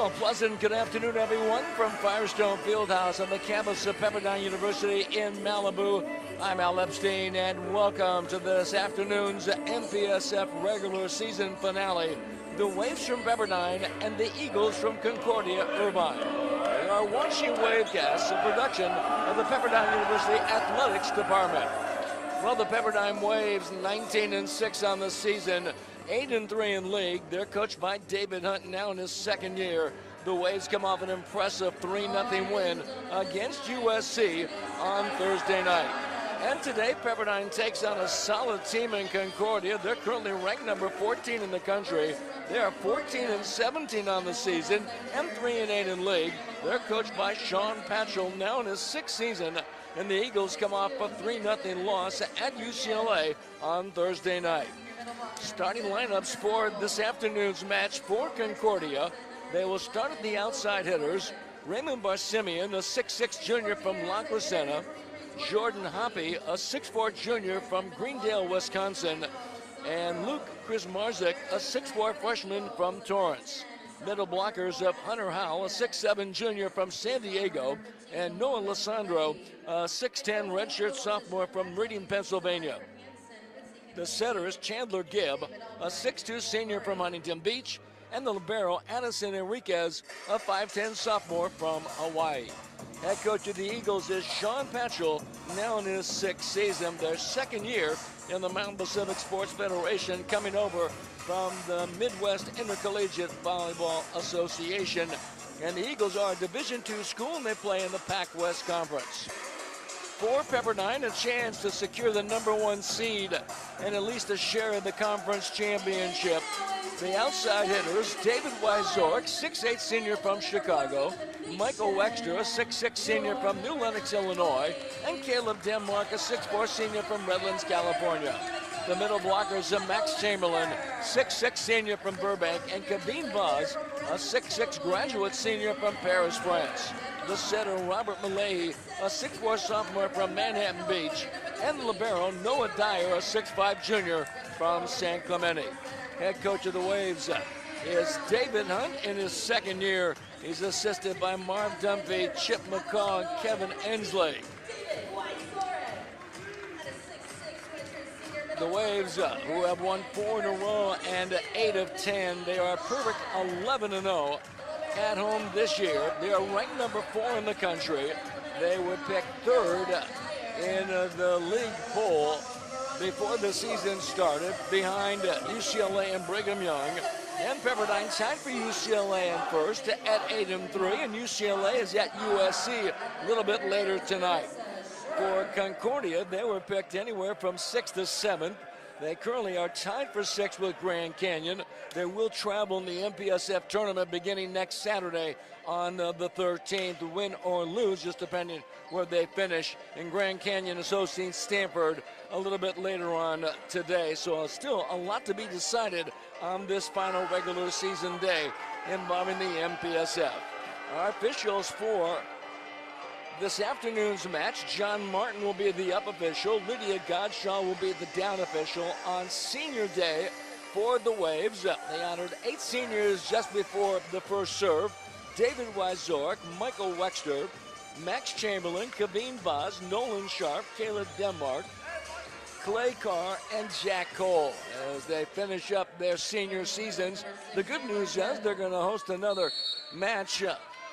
Well, pleasant good afternoon, everyone, from Firestone Fieldhouse on the campus of Pepperdine University in Malibu. I'm Al Epstein, and welcome to this afternoon's MPSF regular season finale. The Waves from Pepperdine and the Eagles from Concordia Irvine. They are watching Wavecast, a production of the Pepperdine University Athletics Department. Well, the Pepperdine Waves, 19-6 on the season, 8-3 in league. They're coached by David Hunt, now in his second year. The Waves come off an impressive 3-0 win against USC on Thursday night. And today, Pepperdine takes on a solid team in Concordia. They're currently ranked number 14 in the country. They are 14-17 on the season and 3-8 in league. They're coached by Sean Patchell, now in his sixth season. And the Eagles come off a 3-0 loss at UCLA on Thursday night. Starting lineups for this afternoon's match for Concordia. They will start at the outside hitters. Raymond Barsimian, a 6'6 junior from La Crescenta. Jordan Hoppy, a 6'4 junior from Greendale, Wisconsin. And Luke Krismarzik, a 6'4 freshman from Torrance. Middle blockers of Hunter Howell, a 6'7 junior from San Diego. And Noah Lissandro, a 6'10 redshirt sophomore from Meridian, Pennsylvania. The setter is Chandler Gibb, a 6'2 senior from Huntington Beach, and the libero Addison Enriquez, a 5'10 sophomore from Hawaii. Head coach of the Eagles is Sean Patchell, now in his sixth season, their second year in the Mountain Pacific Sports Federation, coming over from the Midwest Intercollegiate Volleyball Association. And the Eagles are a Division II school, and they play in the Pac-West Conference. For Pepperdine, a chance to secure the #1 seed and at least a share of the conference championship. The outside hitters, David Wyzork, 6'8 senior from Chicago, Michael Wexter, a 6'6 senior from New Lenox, Illinois, and Caleb Denmark, a 6'4 senior from Redlands, California. The middle blockers are Max Chamberlain, 6'6 senior from Burbank, and Kaveen Vaz, a 6'6 graduate senior from Paris, France. The setter, Robert Malahi, a 6'4 sophomore from Manhattan Beach, and libero Noah Dyer, a 6'5 junior from San Clemente. Head coach of the Waves is David Hunt in his second year. He's assisted by Marv Dunphy, Chip McCaw, and Kevin Ensley. The Waves, who have won 4 in a row and 8 of 10, they are a perfect 11-0 at home this year. They are ranked number 4 in the country. They were picked third in the league poll before the season started, behind UCLA and Brigham Young. And Pepperdine tied for UCLA in first at 8-3, and UCLA is at USC a little bit later tonight. For Concordia, they were picked anywhere from 6th to 7th. They currently are tied for 6th with Grand Canyon. They will travel in the MPSF tournament beginning next Saturday on the 13th, win or lose, just depending where they finish. In Grand Canyon is hosting Stanford a little bit later on today. So still a lot to be decided on this final regular season day involving the MPSF. Our officials for this afternoon's match, John Martin will be the up official. Lydia Godshaw will be the down official on senior day for the Waves. They honored 8 seniors just before the first serve. David Wyzork, Michael Wexter, Max Chamberlain, Kaveen Vaz, Nolan Sharp, Caleb Denmark, Clay Carr, and Jack Cole as they finish up their senior seasons. The good news is they're going to host another match,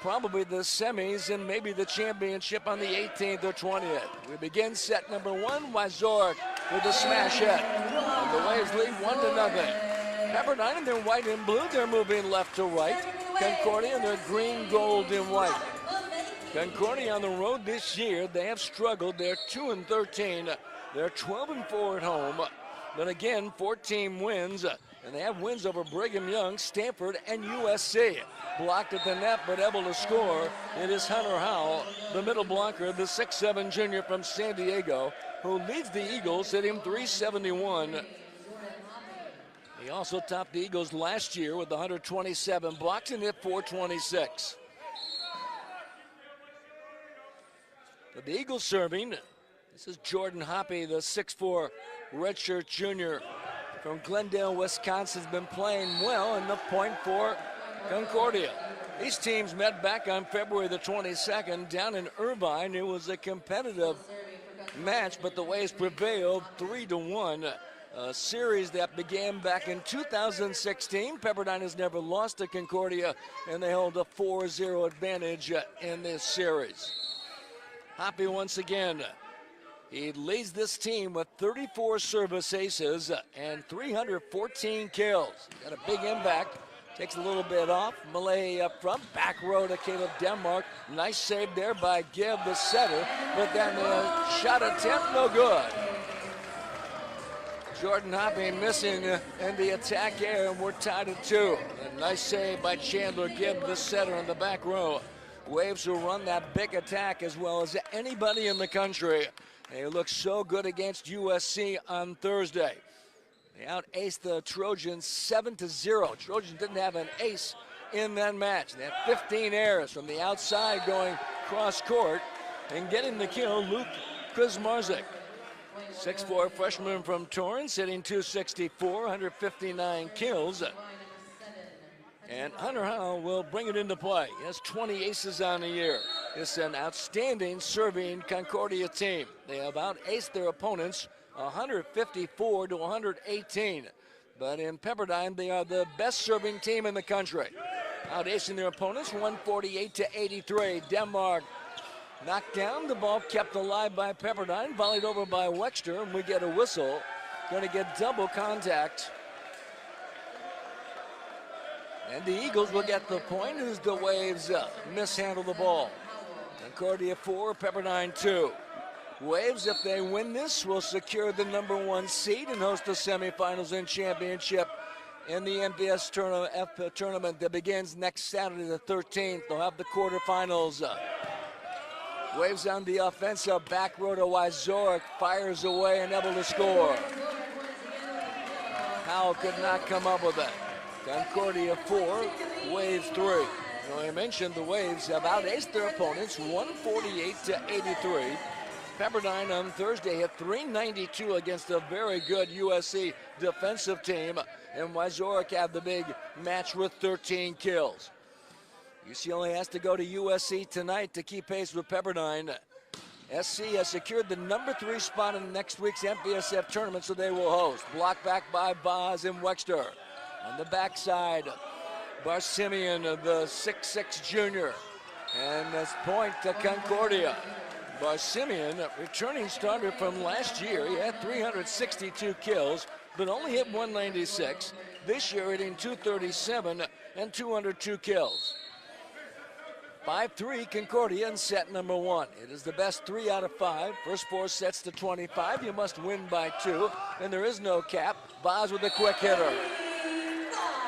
probably the semis and maybe the championship on the 18th or 20th. We begin set number 1, Wyzork with a smash hit. And the Waves lead 1-0. Pepperdine in their white and blue, they're moving left to right. Concordia in their green, gold, and white. Concordia on the road this year, they have struggled. They're 2-13. They're 12-4 at home. Then again, 14 wins. And they have wins over Brigham Young, Stanford, and USC. Blocked at the net, but able to score. It is Hunter Howell, the middle blocker, the 6'7 junior from San Diego, who leads the Eagles, hitting .371. He also topped the Eagles last year with 127 blocks and hit .426. But the Eagles serving, this is Jordan Hoppy, the 6'4 redshirt junior from Glendale, Wisconsin, has been playing well, and the point for Concordia. These teams met back on February the 22nd down in Irvine. It was a competitive match, but the Waves prevailed 3-1. A series that began back in 2016. Pepperdine has never lost to Concordia, and they hold a 4-0 advantage in this series. Hoppy once again. He leads this team with 34 service aces and 314 kills. Got a big impact. Takes a little bit off. Malay up front. Back row to Caleb Denmark. Nice save there by Gibb, the setter. But then the shot attempt, no good. Jordan Hoppy missing in the attack air, and we're tied at 2. A nice save by Chandler Gibb, the setter in the back row. Waves will run that big attack as well as anybody in the country. They look so good against USC on Thursday. They out-aced the Trojans 7-0. Trojans didn't have an ace in that match. They had 15 errors from the outside going cross-court and getting the kill, Luke Kuzmarzik. 6'4" freshman from Torrance, hitting .264, 159 kills. And Hunter Howell will bring it into play. He has 20 aces on the year. It's an outstanding serving Concordia team. They have out-aced their opponents 154 to 118. But in Pepperdine, they are the best serving team in the country. Out-acing their opponents 148 to 83. Denmark knocked down, the ball kept alive by Pepperdine, volleyed over by Wexter, and we get a whistle. Going to get double contact. And the Eagles will get the point as the Waves mishandle the ball. Concordia 4, Pepperdine 2. Waves, if they win this, will secure the #1 seed and host the semifinals and championship in the MVS tournament that begins next Saturday the 13th. They'll have the quarterfinals. Waves on the offensive, back row to Wyzorek, fires away and able to score. Howell could not come up with it. Concordia 4, Waves 3. Now, I mentioned the Waves have out-aced their opponents 148 to 83. Pepperdine on Thursday hit .392 against a very good USC defensive team, and Wyzorek had the big match with 13 kills. UCLA has to go to USC tonight to keep pace with Pepperdine. SC has secured the #3 spot in next week's MPSF tournament, so they will host. Blocked back by Boz and Wexter. On the backside, Barsimian, the 6'6" junior. And this point to Concordia. Barsimian, returning starter from last year. He had 362 kills, but only hit .196. This year hitting .237 and 202 kills. 5-3 Concordia in set #1. It is the best 3 out of 5. First 4 sets to 25. You must win by 2, and there is no cap. Boz with a quick hitter.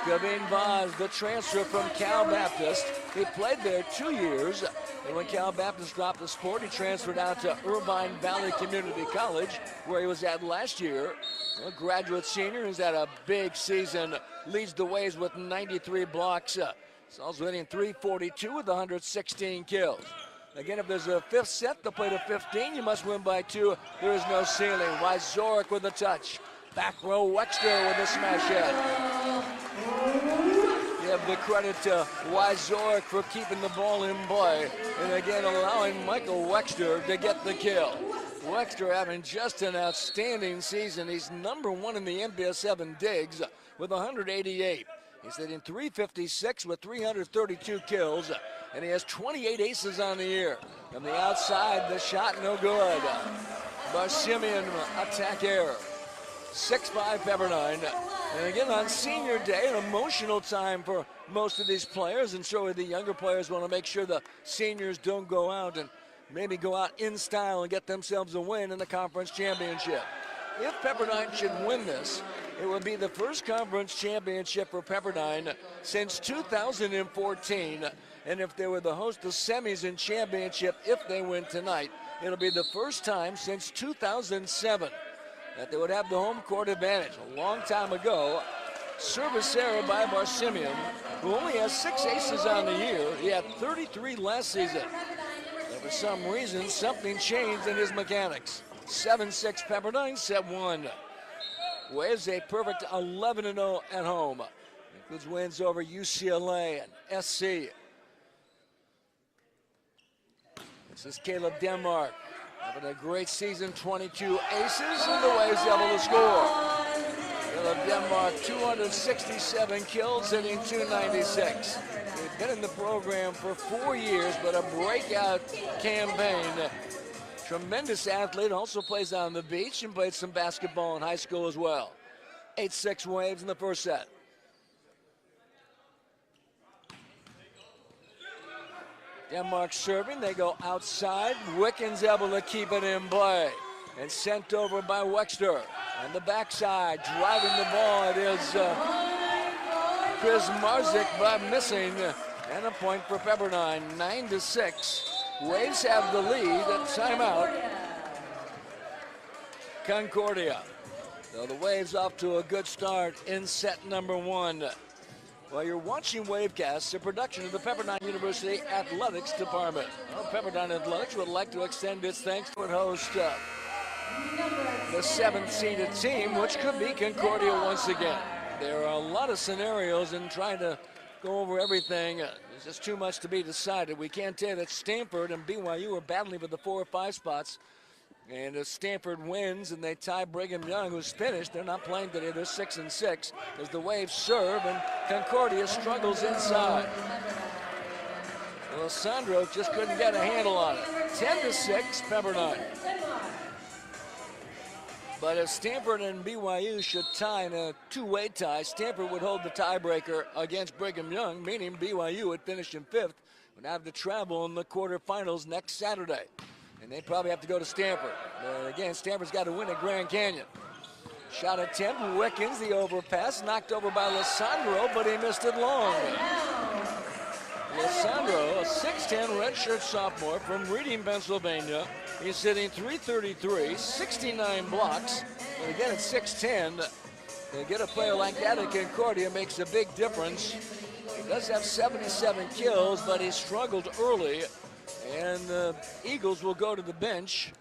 Gavin Boz, the transfer from Cal Baptist. He played there 2 years, and when Cal Baptist dropped the sport, he transferred out to Irvine Valley Community College, where he was at last year. A graduate senior who's had a big season, leads the Waves with 93 blocks. He's also hitting .342 with 116 kills. Again, if there's a 5th set, they'll play to 15. You must win by 2. There is no ceiling. Wyzorek with a touch. Back row, Wexter with a smash hit. Give the credit to Wyzorek for keeping the ball in play, and again allowing Michael Wexter to get the kill. Wexter having just an outstanding season. He's #1 in the MPSF in digs with 188. He's hitting .356 with 332 kills, and he has 28 aces on the year. From the outside, the shot no good. Barsimian attack error. 6-5 Pepperdine. And again on senior day, an emotional time for most of these players, and surely the younger players want to make sure the seniors don't go out and maybe go out in style and get themselves a win in the conference championship. If Pepperdine should win this, it would be the first conference championship for Pepperdine since 2014. And if they were the host of semis and championship, if they win tonight, it'll be the first time since 2007 that they would have the home court advantage. A long time ago, service error by Barsimian, who only has 6 aces on the year. He had 33 last season. And for some reason, something changed in his mechanics. 7-6 Pepperdine, set 1. Waves a perfect 11-0 at home. Includes wins over UCLA and SC. This is Caleb Denmark having a great season, 22 aces, and the Waves able to score. Caleb Denmark, 267 kills, hitting .296. They've been in the program for 4 years, but a breakout campaign. Tremendous athlete, also plays on the beach and played some basketball in high school as well. 8-6 Waves in the first set. Denmark serving, they go outside. Wickens able to keep it in play. And sent over by Wexter. On the backside, driving the ball, it is Chris Marzik, but missing. And a point for Pepperdine, 9-6. Waves have the lead at timeout. Concordia. So the Waves off to a good start in set number 1. While you're watching Wavecast, a production of the Pepperdine University Athletics Department. Well, Pepperdine Athletics would like to extend its thanks to host the 7th-seeded team, which could be Concordia once again. There are a lot of scenarios in trying to go over everything. There's just too much to be decided. We can't tell you that Stanford and BYU are battling for the 4 or 5 spots. And if Stanford wins and they tie Brigham Young, who's finished, they're not playing today, they're 6-6, as the Waves serve and Concordia struggles inside. Well, Sandro just couldn't get a handle on it. 10-6, Pepperdine. But if Stanford and BYU should tie in a 2-way tie, Stanford would hold the tiebreaker against Brigham Young, meaning BYU would finish in 5th, would have to travel in the quarterfinals next Saturday. And they probably have to go to Stanford. But again, Stanford's got to win at Grand Canyon. Shot attempt, Wickens, the overpass, knocked over by Lissandro, but he missed it long. Lissandro, a 6'10 redshirt sophomore from Reading, Pennsylvania. He's hitting .333, 69 blocks. And again, at 6'10, to get a player like that at Concordia makes a big difference. He does have 77 kills, but he struggled early. And the Eagles will go to the bench.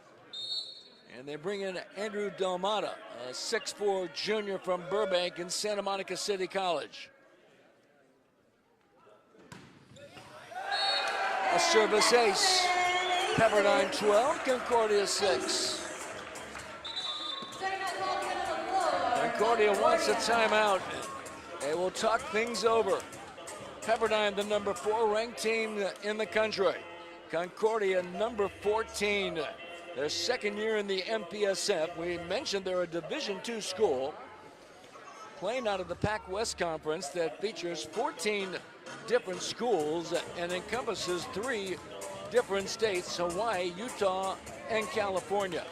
And they bring in Andrew Delmata, a 6'4 junior from Burbank and Santa Monica City College. A service ace. Pepperdine 12, Concordia 6. Concordia wants a timeout. They will talk things over. Pepperdine, the number 4 ranked team in the country. Concordia, number 14. Their second year in the MPSF. We mentioned they're a Division II school playing out of the Pac West Conference that features 14 different schools and encompasses 3 different states: Hawaii, Utah, and California.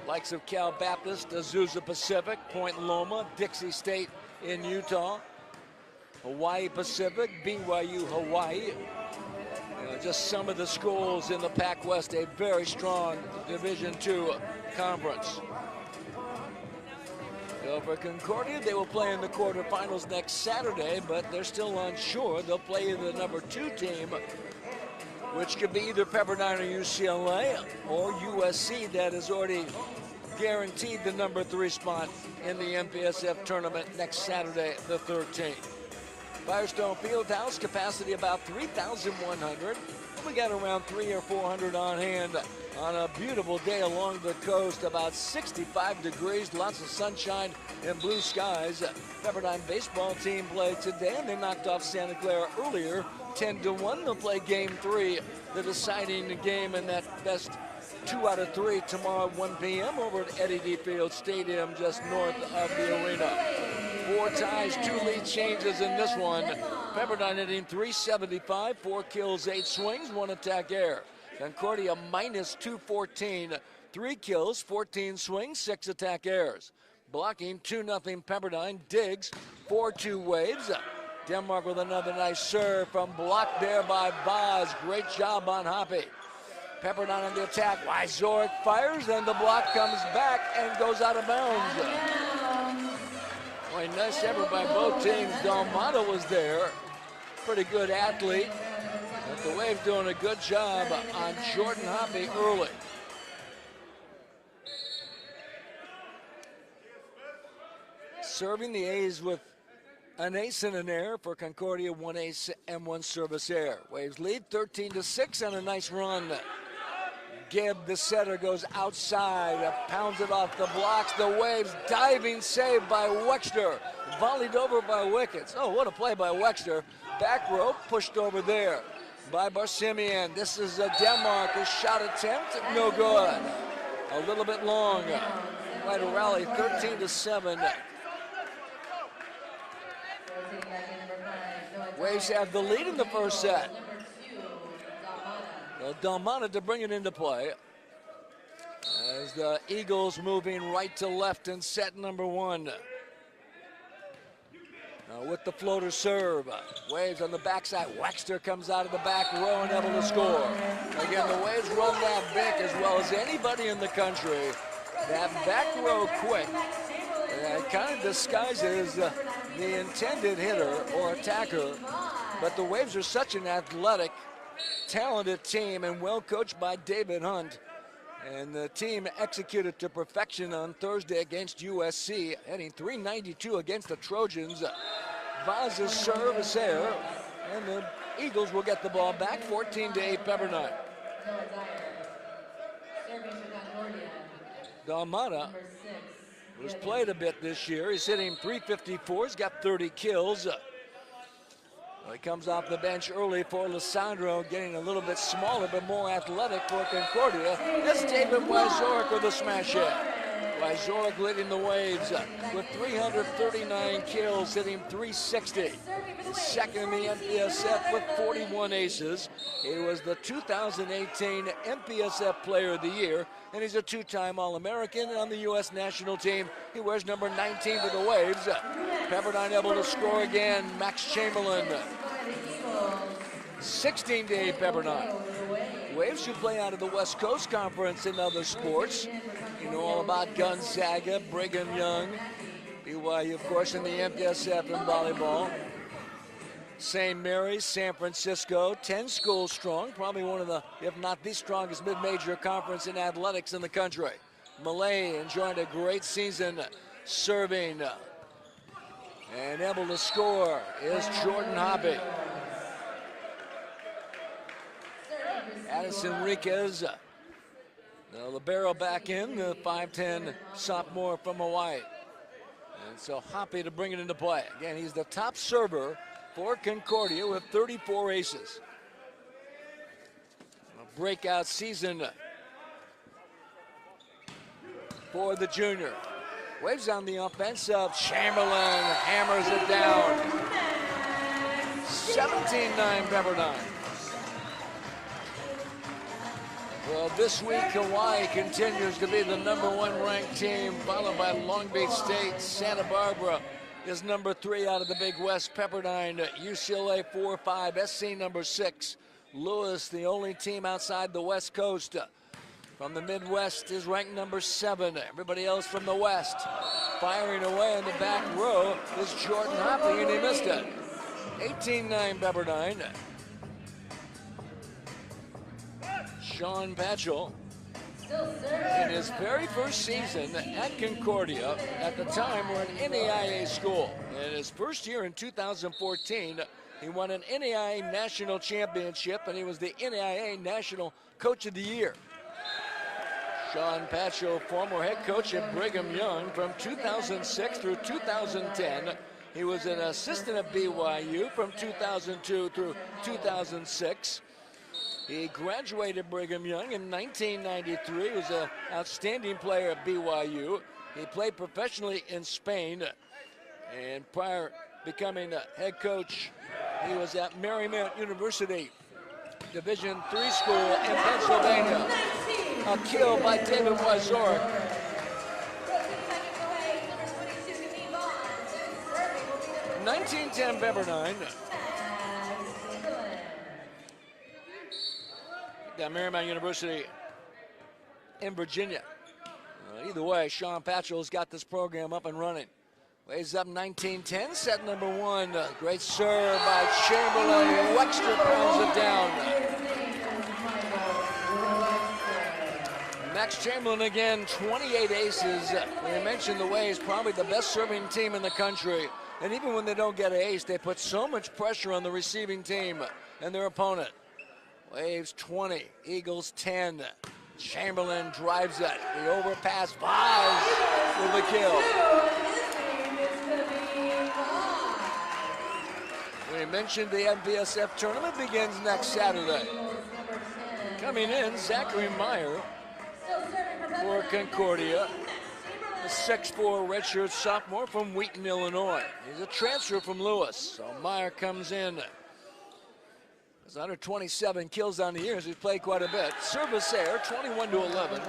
Likes of Cal Baptist, Azusa Pacific, Point Loma, Dixie State in Utah, Hawaii Pacific, BYU Hawaii. Just some of the schools in the Pac West, a very strong Division II conference. So for Concordia, they will play in the quarterfinals next Saturday, but they're still unsure. They'll play the number 2 team, which could be either Pepperdine or UCLA, or USC, that has already guaranteed the number 3 spot in the MPSF tournament next Saturday, the 13th. Firestone Fieldhouse, capacity about 3,100. We got around 300 or 400 on hand on a beautiful day along the coast, about 65 degrees, lots of sunshine and blue skies. Pepperdine baseball team played today, and they knocked off Santa Clara earlier, 10-1. They'll play game 3, the deciding game in that best 2 out of 3 tomorrow at 1 p.m. over at Eddie D. Field Stadium, just north of the arena. 4 ties, 2 lead changes in this one. Pepperdine hitting .375, 4 kills, 8 swings, 1 attack error. Concordia minus .214, 3 kills, 14 swings, 6 attack errors. Blocking 2-0 Pepperdine. Diggs, 4-2 Waves. Denmark with another nice serve from blocked there by Boz. Great job on Hoppy. Pepperdine on the attack. Wyzorek fires, and the block comes back and goes out of bounds. Boy, nice effort by both teams. Dalmata was there. Pretty good athlete. But the Waves doing a good job on Jordan Hoppy early. Serving the A's with An ace and an error for Concordia, 1 ace and 1 service error. Waves lead 13-6 on a nice run. Gibb, the setter, goes outside, pounds it off the blocks. The Waves diving save by Wexter, volleyed over by Wickets. Oh, what a play by Wexter. Back row pushed over there by Barsimian. This is Denmark, a shot attempt, no good. A little bit long. Quite a rally, 13-7. Waves have the lead in the first set. Dalmata to bring it into play as the Eagles moving right to left in set number 1. With the floater serve. Waves on the backside. Wexter comes out of the back row and able to score. Again, the Waves run that big as well as anybody in the country. That back row quick. It kind of disguises the intended hitter or attacker. But the Waves are such an athletic, talented team and well coached by David Hunt. And the team executed to perfection on Thursday against USC, hitting .392 against the Trojans. Vaz's serve is there, and the Eagles will get the ball back, 14-8 Pepperdine. Dalmata, who's played a bit this year, he's hitting .354, he's got 30 kills. He comes off the bench early for Lissandro, getting a little bit smaller but more athletic for Concordia. That's David Wyzorek with a smash hit. Wyzorek leading the Waves with 339 kills, hitting .360. Second in the MPSF with 41 aces. He was the 2018 MPSF Player of the Year, and he's a two-time All-American on the U.S. national team. He wears number 19 for the Waves. Pepperdine able to score again. Max Chamberlain. 16-8 Pepperdine. Waves who play out of the West Coast Conference in other sports. You know all about Gonzaga, Brigham Young, BYU, of course, in the MPSF and volleyball. St. Mary's, San Francisco, 10 schools strong, probably one of the, if not the strongest mid-major conference in athletics in the country. Malay enjoying a great season serving. And able to score is Jordan Hoppe. Addison Enriquez, the libero back in, the 5'10 sophomore from Hawaii. And so Hoppe to bring it into play. Again, he's the top server for Concordia with 34 aces. A breakout season for the junior. Waves on the offensive. Chamberlain hammers it down. 17-9 Pepperdine. Well, this week Hawaii continues to be the #1 ranked team, followed by Long Beach State. Santa Barbara is number 3 out of the Big West. Pepperdine, UCLA 4-5, SC number 6. Lewis, the only team outside the West Coast from the Midwest, is ranked number 7. Everybody else from the West. Firing away in the back row is Jordan Hoppe, and he missed it. 18-9 Pepperdine. Sean Patchell, in his very first season at Concordia, at the time we're an NAIA school. In his first year in 2014, he won an NAIA National Championship, and he was the NAIA National Coach of the Year. Sean Patchell, former head coach at Brigham Young from 2006 through 2010. He was an assistant at BYU from 2002 through 2006. He graduated Brigham Young in 1993. He was an outstanding player at BYU. He played professionally in Spain, and prior becoming a head coach, he was at Marymount University, Division III school in Pennsylvania. A kill by David Wyzorek. (1910) Pepperdine. Got Marymount University in Virginia. Either way, Sean Patchell's got this program up and running. Waves up 19-10, set number 1. Great serve by Chamberlain. Wexter pounds it down. Max Chamberlain again, 28 aces. We mentioned the Waves, probably the best serving team in the country. And even when they don't get an ace, they put so much pressure on the receiving team and their opponent. Waves 20, Eagles 10. Chamberlain drives it. The overpass, Vaz with the kill. We mentioned the MPSF tournament begins next Saturday. Coming in, Zachary Meyer for Concordia, a 6'4" redshirt sophomore from Wheaton, Illinois. He's a transfer from Lewis, so Meyer comes in. He's under 27 kills on the year. He's played quite a bit. Service air, 21-11.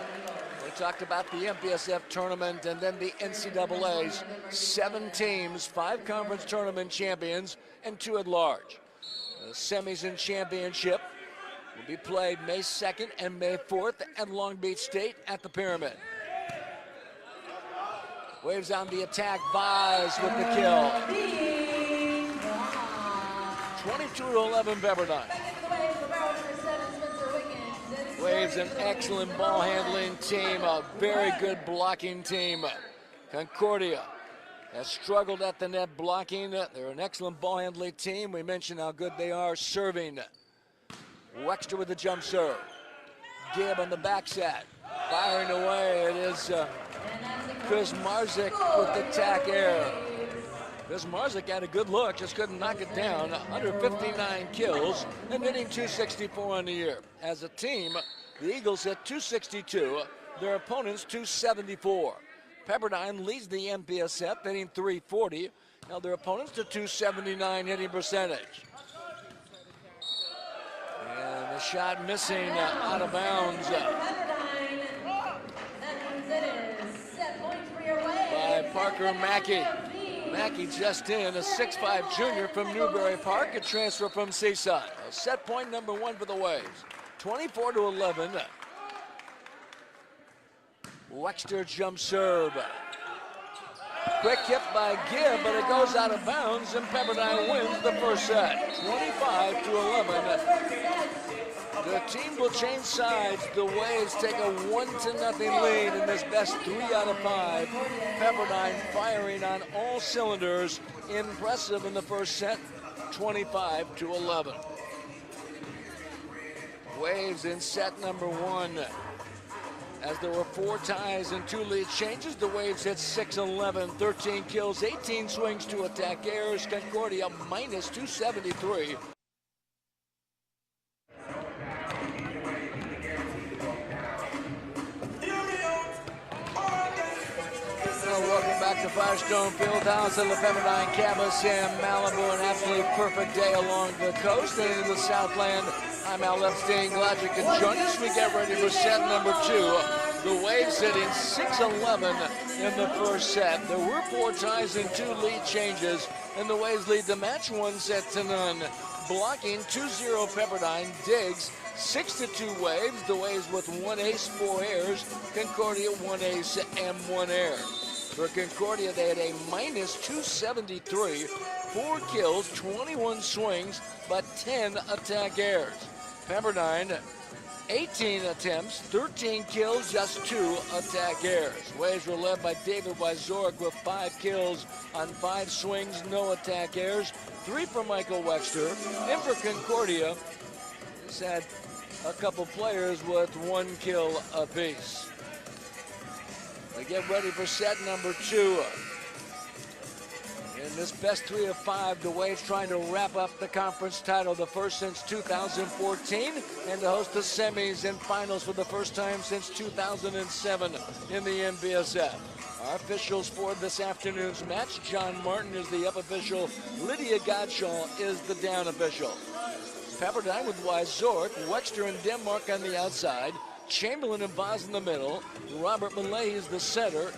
We talked about the MPSF tournament and then the NCAA's. 7 teams, 5 conference tournament champions, and 2 at large. The semis and championship will be played May 2nd and May 4th at Long Beach State at the Pyramid. Waves on the attack, Vaz with the kill. 22-11 Pepperdine. Waves an excellent ball handling team, a very good blocking team. Concordia has struggled at the net blocking. They're an excellent ball handling team. We mentioned how good they are serving. Wexter with the jump serve. Gibb on the back set. Firing away. It is Chris Marzik with the tack air. Chris Marzik had a good look, just couldn't knock it down. 159 kills and hitting 264 on the year. As a team, the Eagles hit 262, their opponents 274. Pepperdine leads the MPSF, hitting 340. Now their opponents to 279 hitting percentage. And the shot missing out of bounds by Parker Mackey. Mackey just in, a 6'5" junior from Newbury Park, a transfer from Seaside. Set point number 1 for the Waves, 24-11. Wexter jump serve. Quick hit by Gibb, but it goes out of bounds, and Pepperdine wins the first set, 25-11. The team will change sides. The Waves take a 1-0 lead in this best 3 out of 5. Pepperdine firing on all cylinders. Impressive in the first set, 25-11. Waves in set number 1. As there were 4 ties and 2 lead changes, the Waves hit 6-11, 13 kills, 18 swings, 2 attack errors. Concordia minus 273. Welcome back to Firestone Fieldhouse at the Pepperdine campus in Malibu. An absolutely perfect day along the coast and in the Southland. I'm Al Epstein. Glad you can join us. We get ready for set number 2. The Waves hitting 6-11 in the first set. There were 4 ties and 2 lead changes, and the Waves lead the match 1-0. Blocking 2-0 Pepperdine. Diggs 6-2 Waves. The Waves with 1 ace, 4 errors. Concordia 1 ace and 1 error. For Concordia, they had a minus 273, 4 kills, 21 swings, but 10 attack errors. Pepperdine, 18 attempts, 13 kills, just 2 attack errors. Waves were led by David Wyzorek with 5 kills on 5 swings, no attack errors, 3 for Michael Wexter. And for Concordia, he's had a couple players with 1 kill apiece. We get ready for set number 2. In this best 3 of 5, the Waves trying to wrap up the conference title, the first since 2014, and to host the semis and finals for the first time since 2007 in the MPSF. Our officials for this afternoon's match: John Martin is the up official, Lydia Godshaw is the down official. Pepperdine with Wyzorek, Wexter and Denmark on the outside, Chamberlain and Vaz in the middle, Robert Millay is the center,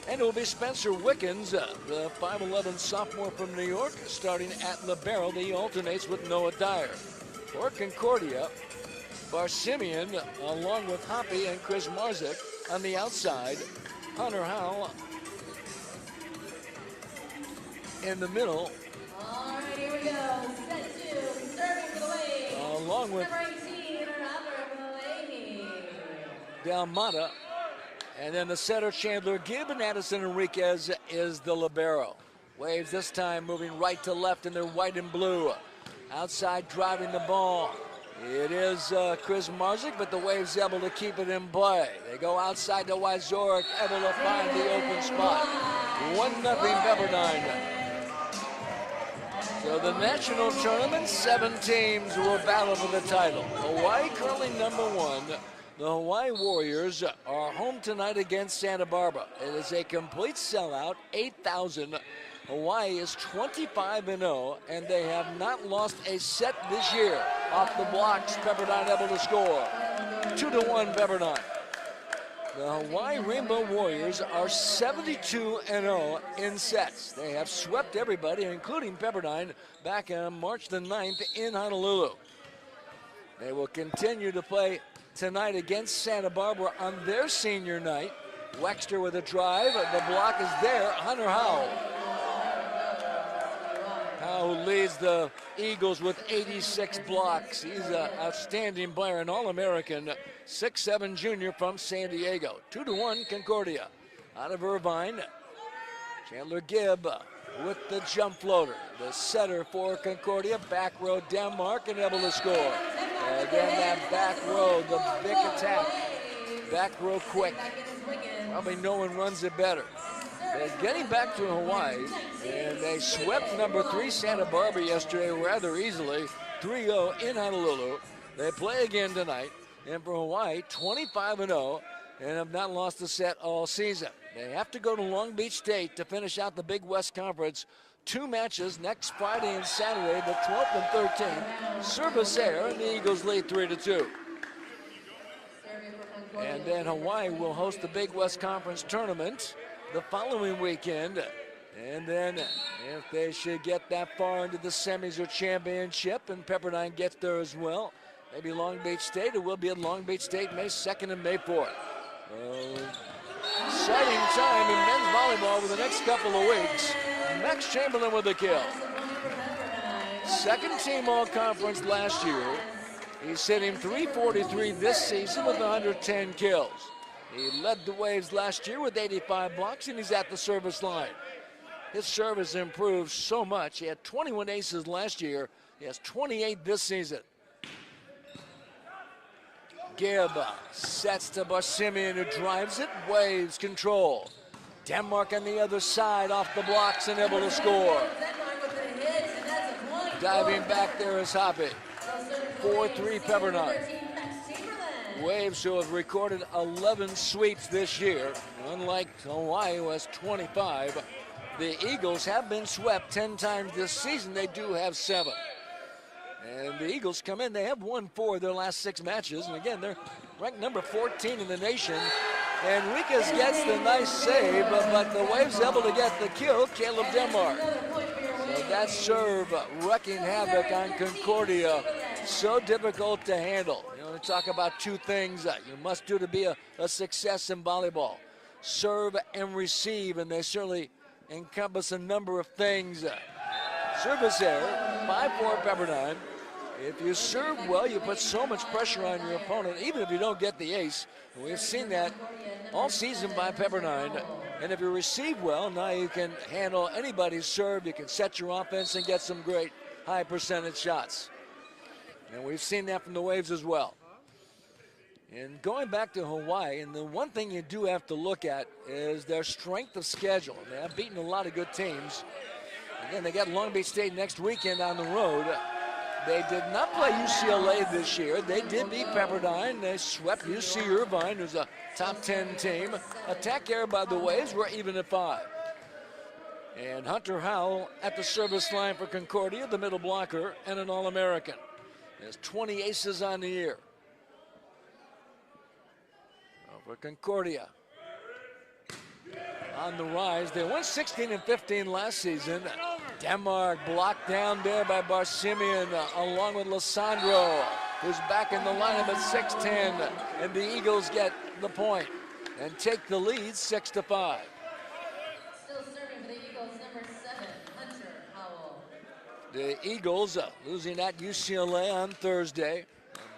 and it will be Spencer Wickens, the 5'11" sophomore from New York, starting at libero. He alternates with Noah Dyer. For Concordia, Barsimian, along with Hoppy and Chris Marzik on the outside, Hunter Howell in the middle. All right, here we go. Set 2, serving for the Waves. Along with Dalmata, and then the center Chandler Gibb, and Addison Enriquez is the libero. Waves this time moving right to left in their white and blue. Outside driving the ball. It is Chris Marzik, but the Waves able to keep it in play. They go outside to Wyzorek, able to find the open spot. 1-0 Pepperdine. So the national tournament, 7 teams will battle for the title. Hawaii currently #1. The Hawaii Warriors are home tonight against Santa Barbara. It is a complete sellout, 8,000. Hawaii is 25-0, and they have not lost a set this year. Off the blocks, Pepperdine able to score. 2-1 Pepperdine. The Hawaii Rainbow Warriors are 72-0 in sets. They have swept everybody, including Pepperdine, back on March the 9th in Honolulu. They will continue to play tonight against Santa Barbara on their senior night. Wexter with a drive. The block is there. Hunter Howell. Howell leads the Eagles with 86 blocks. He's an outstanding player, an All-American, 6'7" junior from San Diego. 2-1 Concordia. Out of Irvine, Chandler Gibb with the jump floater. The setter for Concordia, back row Denmark, and able to score. Again, that back row, the big attack. Back row quick. Probably no one runs it better. They're getting back to Hawaii, and they swept #3 Santa Barbara yesterday rather easily, 3-0 in Honolulu. They play again tonight, and for Hawaii, 25-0, and have not lost a set all season. They have to go to Long Beach State to finish out the Big West Conference. 2 matches next Friday and Saturday, the 12th and 13th. Service air, and the Eagles lead 3-2. And then Hawaii will host the Big West Conference tournament the following weekend. And then if they should get that far into the semis or championship, and Pepperdine gets there as well, maybe Long Beach State. It will be at Long Beach State May 2nd and May 4th. Exciting time in men's volleyball over the next couple of weeks. Max Chamberlain with the kill. Second team all-conference last year. He's hitting .343 this season with 110 kills. He led the Waves last year with 85 blocks, and he's at the service line. His service improved so much. He had 21 aces last year. He has 28 this season. Gibb sets to Barsimian, who drives it. Waves control. Denmark on the other side, off the blocks and able to score. Diving back there is Hoppe. 4-3 Pepperdine. Waves, who have recorded 11 sweeps this year, unlike Hawaii, who has 25. The Eagles have been swept 10 times this season. They do have 7. And the Eagles come in, they have won 4 of their last 6 matches. And again, they're ranked #14 in the nation. Enriquez gets the nice save, but the Waves able to get the kill, Caleb Denmark. So that serve wrecking havoc on Concordia. So difficult to handle. You know, we talk about 2 things you must do to be a success in volleyball. Serve and receive, and they certainly encompass a number of things. Service error, 5-4 Pepperdine. If you serve well, you put so much pressure on your opponent, even if you don't get the ace. And we've seen that all season by Pepperdine. And if you receive well, now you can handle anybody's serve. You can set your offense and get some great high percentage shots. And we've seen that from the Waves as well. And going back to Hawaii, and the one thing you do have to look at is their strength of schedule. They have beaten a lot of good teams. Again, they got Long Beach State next weekend on the road. They did not play UCLA this year. They did beat Pepperdine. They swept UC Irvine, who's a top 10 team. Attack error by the Waves, we're even at 5. And Hunter Howell at the service line for Concordia, the middle blocker, and an All-American. There's 20 aces on the year. For Concordia. On the rise, they won 16-15 last season. Denmark blocked down there by Barsimian, along with Lissandro, who's back in the lineup at 6'10", and the Eagles get the point and take the lead 6-5. Still serving for the Eagles, #7, Hunter Howell. The Eagles losing at UCLA on Thursday.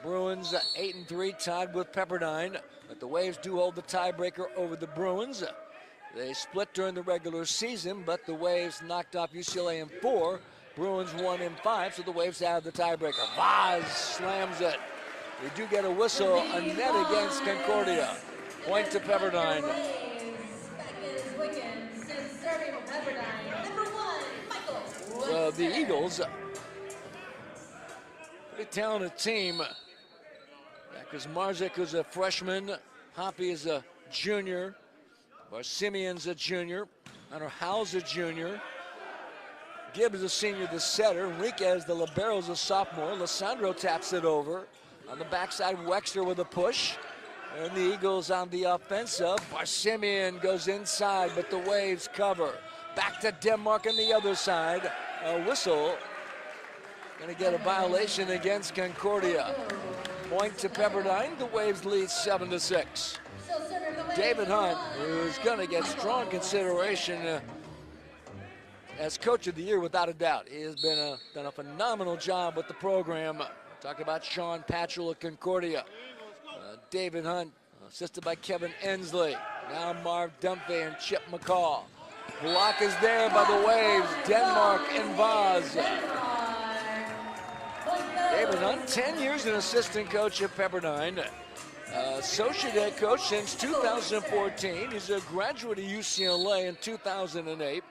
Bruins 8-3, tied with Pepperdine, but the Waves do hold the tiebreaker over the Bruins. They split during the regular season, but the Waves knocked off UCLA in 4. Bruins won in 5, so the Waves have the tiebreaker. Vaz slams it. They do get a whistle, a net against Concordia. Point to Pepperdine. So the Eagles, pretty talented team. Because Marzik is a freshman, Hoppy is a junior, Barsimian's a junior, Hunter Howell's a junior, Gibb is a senior, the setter, Enriquez, the libero's a sophomore, Lissandro taps it over. On the backside, Wexler with a push. And the Eagles on the offensive. Barsimian goes inside, but the Waves cover. Back to Denmark on the other side. A whistle. Gonna get a violation against Concordia. Point to Pepperdine. The Waves lead 7-6. David Hunt, who's gonna get strong consideration as Coach of the Year without a doubt. He has been done a phenomenal job with the program. Talk about Sean Patchell at Concordia. David Hunt, assisted by Kevin Ensley. Now Marv Dunphy and Chip McCall. Block is there by the Waves. Denmark and Vaz. David Hunt, 10 years an assistant coach at Pepperdine. Associate head coach since 2014. He's a graduate of UCLA in 2008.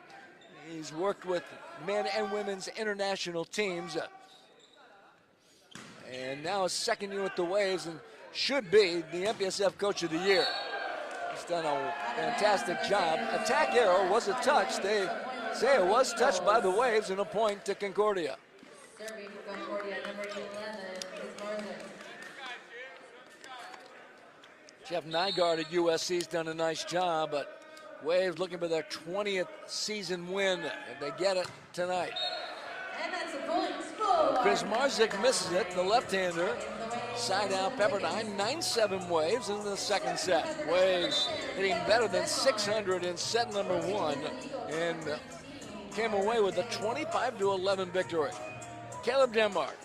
He's worked with men and women's international teams. And now his second year with the Waves and should be the MPSF Coach of the Year. He's done a fantastic job. Attack arrow was a touch. They say it was touched by the Waves and a point to Concordia. Serving for Concordia, number 11 is Marzik. Jeff Nygaard at USC's done a nice job, but Waves looking for their 20th season win if they get it tonight. And that's a point score. Chris Marzik misses it, the left-hander. Side out Pepperdine, 9-7 Waves in the second set. Waves hitting better than 600 in set number 1 and came away with a 25-11 victory. Caleb Denmark,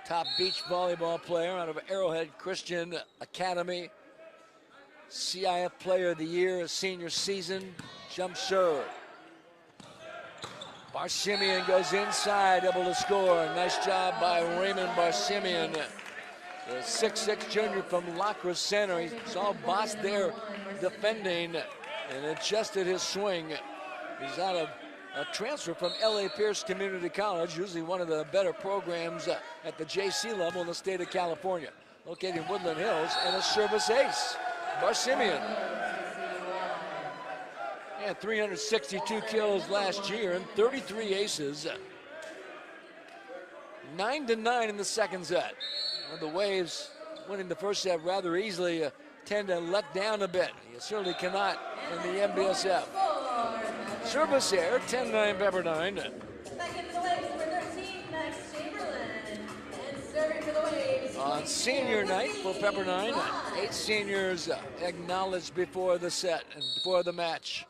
top beach volleyball player out of Arrowhead Christian Academy. CIF Player of the Year, senior season, jump serve. Barsimian goes inside, able to score. Nice job by Raymond Barsimian. The 6'6 junior from Lacrosse Center. He saw Boss there defending and adjusted his swing. He's out of a transfer from L.A. Pierce Community College, usually one of the better programs at the JC level in the state of California. Located in Woodland Hills, and a service ace, Barsimian. He had 362 kills last year and 33 aces. 9-9 in the second set. The Waves winning the first set rather easily tend to let down a bit. You certainly cannot in the NBSF. Service air, 10-9 Pepperdine. Back into the Waves, number 13, Max Chamberlain. And serving for the Waves. On senior night for Pepperdine, 8 seniors acknowledged before the set and before the match.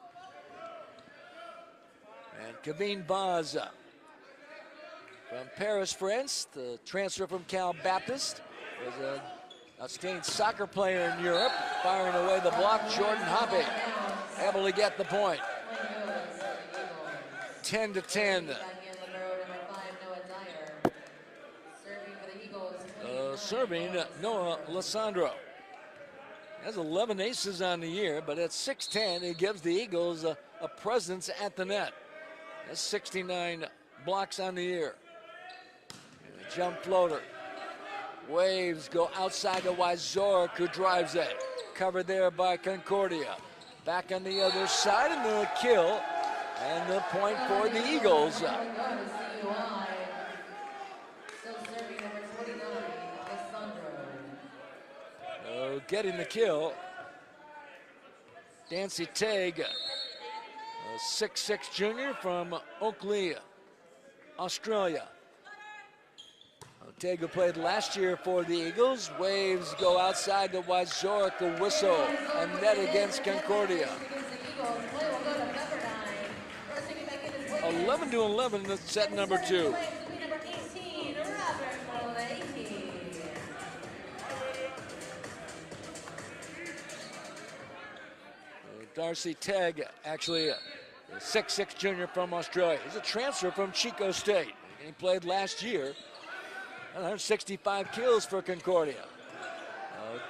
And Kaveen Vaz from Paris, France, the transfer from Cal Baptist, was an outstanding soccer player in Europe, firing away the block. Jordan Hoppy able to get the point. 10-10. Serving Noah Lissandro. Has 11 aces on the year, but at 6'10", he gives the Eagles a presence at the net. That's 69 blocks on the year. And a jump floater. Waves go outside to Wyzork, who drives it. Covered there by Concordia. Back on the other side, and the kill. And the point for the Eagles. Getting the kill. Dancy Tague, a 6'6 junior from Oakley, Australia. Tague played last year for the Eagles. Waves go outside to Wyzork, a whistle, a net against Concordia. 11-11 in set number 2. Darcy Tegg, actually a 6'6" junior from Australia. He's a transfer from Chico State. He played last year. 165 kills for Concordia.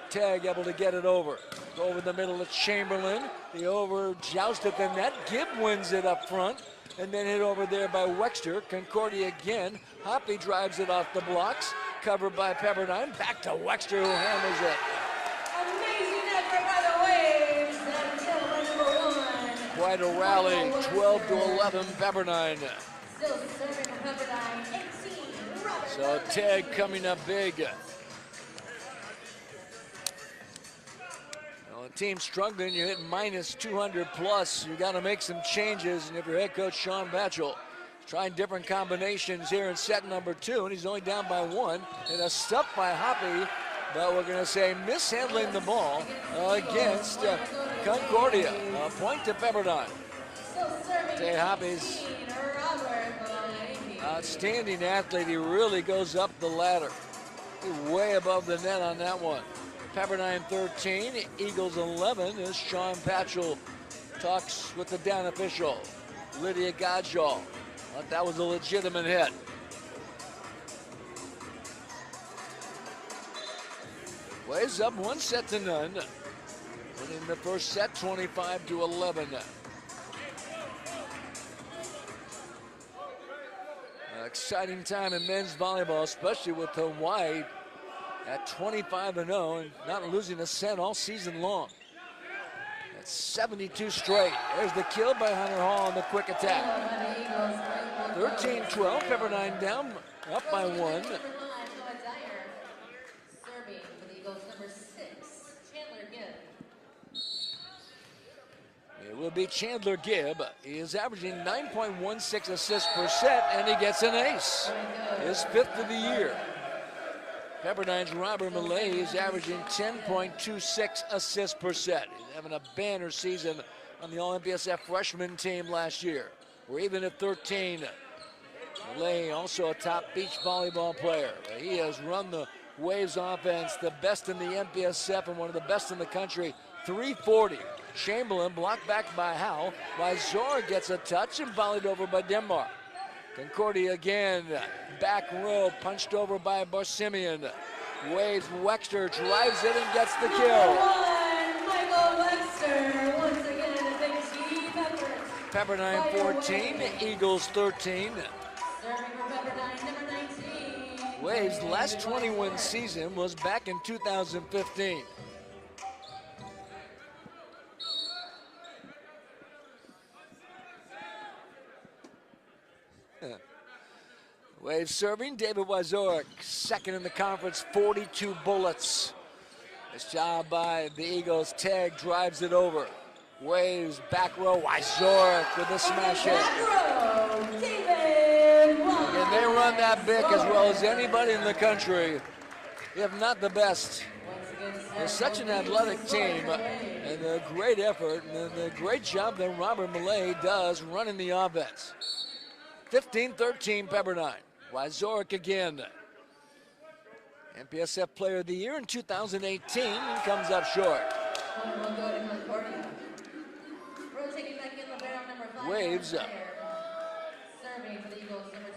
Tegg able to get it over. Go over the middle of Chamberlain. The over joust at the net. Gibb wins it up front. And then hit over there by Wexter. Concordia again. Hoppy drives it off the blocks. Covered by Pepperdine. Back to Wexter, who hammers it. Amazing effort by the Waves. And kill number 1. Quite a rally. 12-11 Pepperdine. Still serving for Pepperdine. 18. Robert So Tegg coming up big. Team struggling, you're hitting minus 200 plus. You got to make some changes. And if your head coach Sean Batchel is trying different combinations here in set number 2, and he's only down by 1, and a stuff by Hoppy, but we're going to say mishandling the ball against Concordia. A point to Pepperdine. Tay Hoppy's outstanding athlete. He really goes up the ladder. He's way above the net on that one. Pepperdine 13, Eagles 11 as Sean Patchell talks with the down official, Lydia Godshall. Thought that was a legitimate hit. Waves up 1-0. Winning the first set 25-11. Exciting time in men's volleyball, especially with Hawaii at 25-0 and not losing a set all season long. That's 72 straight. There's the kill by Hunter Hall on the quick attack. 13-12, Pepperdine down, up by 1. It will be Chandler Gibb. He is averaging 9.16 assists per set, and he gets an ace. His 5th of the year. Pepperdine's Robert Millay is averaging 10.26 assists per set. He's having a banner season on the All-MPSF freshman team last year. We're even at 13. Millay, also a top beach volleyball player. He has run the Waves offense, the best in the MPSF and one of the best in the country, 340. Chamberlain blocked back by Howe. Wazor gets a touch and volleyed over by Denmark. Concordia again, back row, punched over by Barsimian. Waves, Wexter drives it and gets the kill. Michael Wexter, once again, a big team effort. Pepperdine 14, Eagles 13. Serving for Pepperdine, number 19. Waves' last 21 season was back in 2015. Waves serving, David Wazorek, second in the conference, 42 bullets. Nice job by the Eagles. Tegg drives it over. Waves, back row, Wazorek with a smash hit. And they run that big as well as anybody in the country, if not the best. They're such an athletic team, and a great effort, and the great job that Robert Millay does running the offense. 15-13 Pepperdine. Wazorek again. MPSF Player of the Year in 2018 and comes up short. Waves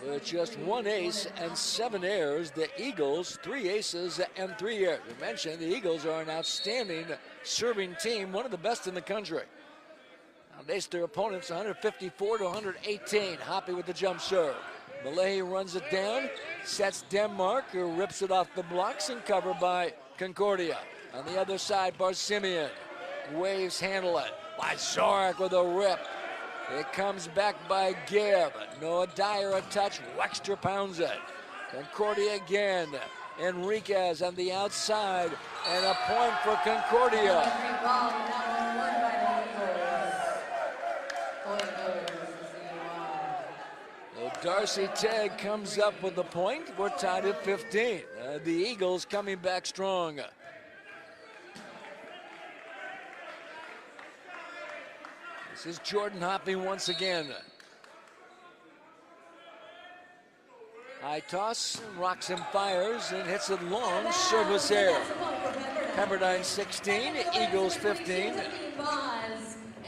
with just 1 ace and 7 errors. The Eagles, 3 aces and 3 errors. We mentioned the Eagles are an outstanding serving team, one of the best in the country. Now they their opponents 154-118. Hoppy with the jump serve. Millay runs it down, sets Denmark, who rips it off the blocks and covered by Concordia. On the other side, Barsimian. Waves handle it. Wazorek with a rip. It comes back by Gibb. Noah Dyer a touch. Wexter pounds it. Concordia again. Enriquez on the outside. And a point for Concordia. Darcy Tegg comes up with the point. We're tied at 15. The Eagles coming back strong. This is Jordan Hoppy once again. High toss, rocks and fires, and hits it long, service air. Pepperdine 16, Eagles 15.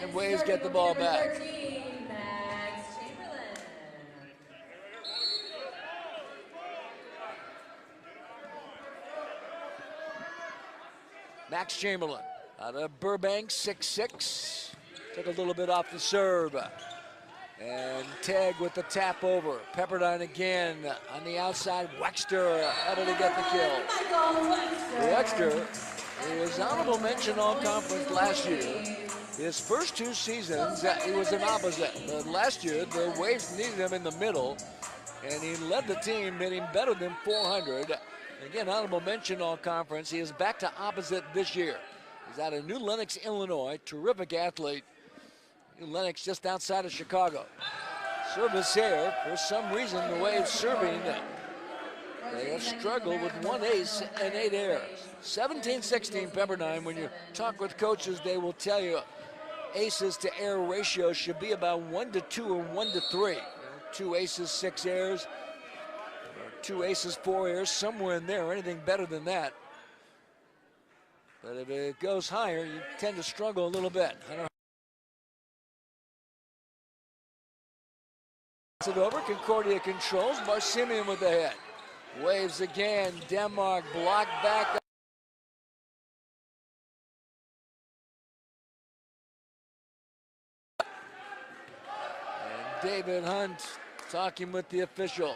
And Waves get the ball back. 13, Max Chamberlain. Max Chamberlain out of Burbank, 6'6". Took a little bit off the serve. And Tag with the tap over. Pepperdine again on the outside. Wexter able to get the kill. Wexter is honorable mention all conference last year. His first 2 seasons, he was an opposite. But last year, the Waves needed him in the middle, and he led the team, hitting better than .400. Again, honorable mention all conference. He is back to opposite this year. He's out of New Lenox, Illinois. Terrific athlete. New Lenox just outside of Chicago. Service here. For some reason, the Waves serving, they have struggled with 1 ace and 8 errors. 17-16 Pepperdine. When you talk with coaches, they will tell you aces to error ratio should be about 1-2 or 1-3. 2 aces, 6 errors, or 2 aces, 4 errors, somewhere in there. Anything better than that. But if it goes higher, you tend to struggle a little bit. I don't know. It over. Concordia controls. Barsimian with the hit. Waves again. Denmark blocked back. And David Hunt talking with the official.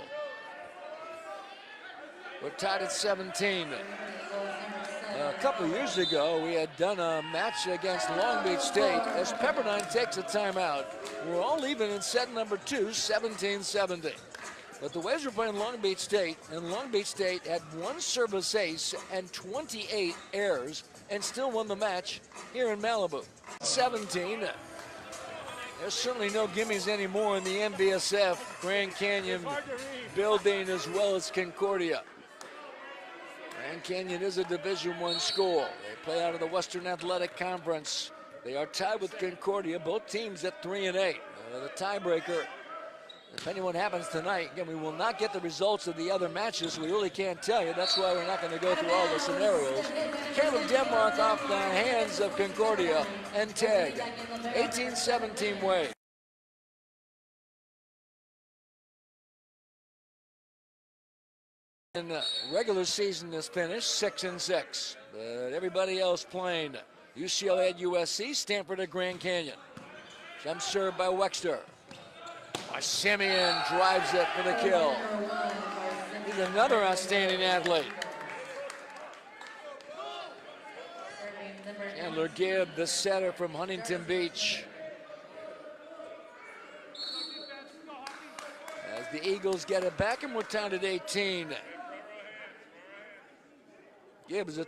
We're tied at 17. A couple of years ago, we had done a match against Long Beach State. As Pepperdine takes a timeout, we're all even in set number 2, 17-17. But the Waves were playing Long Beach State, and Long Beach State had 1 service ace and 28 errors, and still won the match here in Malibu. 17. There's certainly no gimmies anymore in the NBSF Grand Canyon building, as well as Concordia. Grand Canyon is a Division I school. They play out of the Western Athletic Conference. They are tied with Concordia, both teams at 3-8. The tiebreaker, depending on what happens tonight, again, we will not get the results of the other matches, so we really can't tell you. That's why we're not going to go through all the scenarios. Caleb Denmark off the hands of Concordia and Tag. 18-17 Waves. And regular season is finished 6-6, but everybody else playing. UCLA at USC, Stanford at Grand Canyon. Jump serve by Wexter. Simeon drives it for the kill. He's another outstanding athlete. Chandler Gibb, the setter from Huntington Beach. As the Eagles get it back, and we're tied at 18. Gibb is a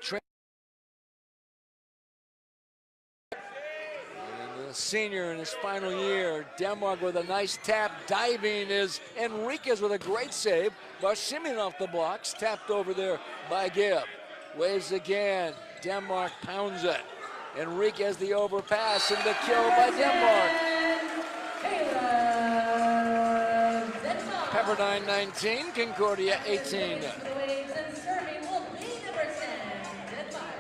senior in his final year. Denmark with a nice tap. Diving is Enriquez with a great save. Barsimian off the blocks. Tapped over there by Gibb. Waves again. Denmark pounds it. Enriquez the overpass and the kill by Denmark. Pepperdine 19, Concordia 18.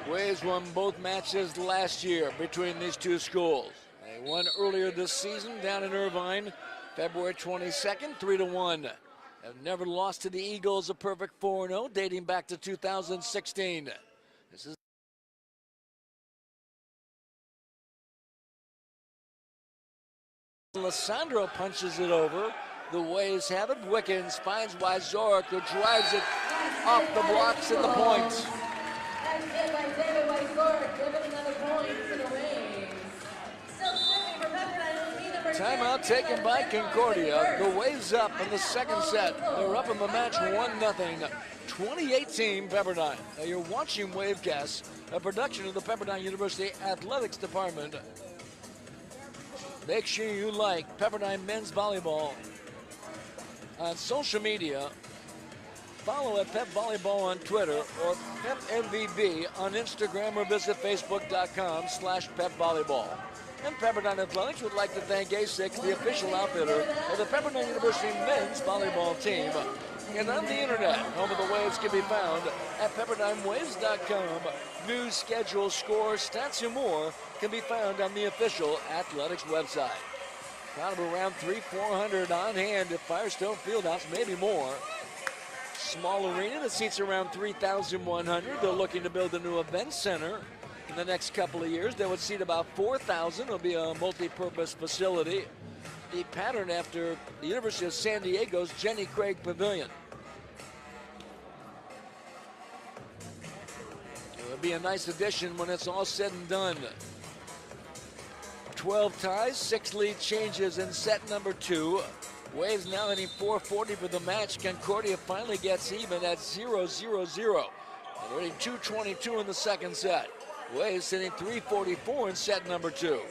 Waves won both matches last year between these two schools. They won earlier this season down in Irvine, February 22nd, 3-1. Have never lost to the Eagles, a perfect 4-0, dating back to 2016. This is Alessandro punches it over. The Waves have it. Wickens finds Wyzorek, who drives it off the blocks at the point. Timeout taken by Concordia. The Waves up in the second set. They're up in the match 1-0. 2018 Pepperdine. Now you're watching Wavecast, a production of the Pepperdine University Athletics Department. Make sure you like Pepperdine Men's Volleyball on social media. Follow at Pep Volleyball on Twitter or Pep MVB on Instagram, or visit facebook.com/Pep Volleyball. And Pepperdine Athletics would like to thank A6, the official outfitter of the Pepperdine University men's volleyball team. And on the internet, home of the Waves can be found at pepperdinewaves.com. News, schedule, scores, stats, and more can be found on the official athletics website. Crowd of around 300-400 on hand at Firestone Fieldhouse, maybe more. Small arena that seats around 3,100. They're looking to build a new event center in the next couple of years. They would seat about 4,000. It'll be a multi-purpose facility. The pattern after the University of San Diego's Jenny Craig Pavilion. It would be a nice addition when it's all said and done. 12 ties, 6 lead changes in set number 2. Waves now hitting 440 for the match. Concordia finally gets even at 0-0-0. They're hitting 222 in the second set. Waves hitting 344 in set number 2.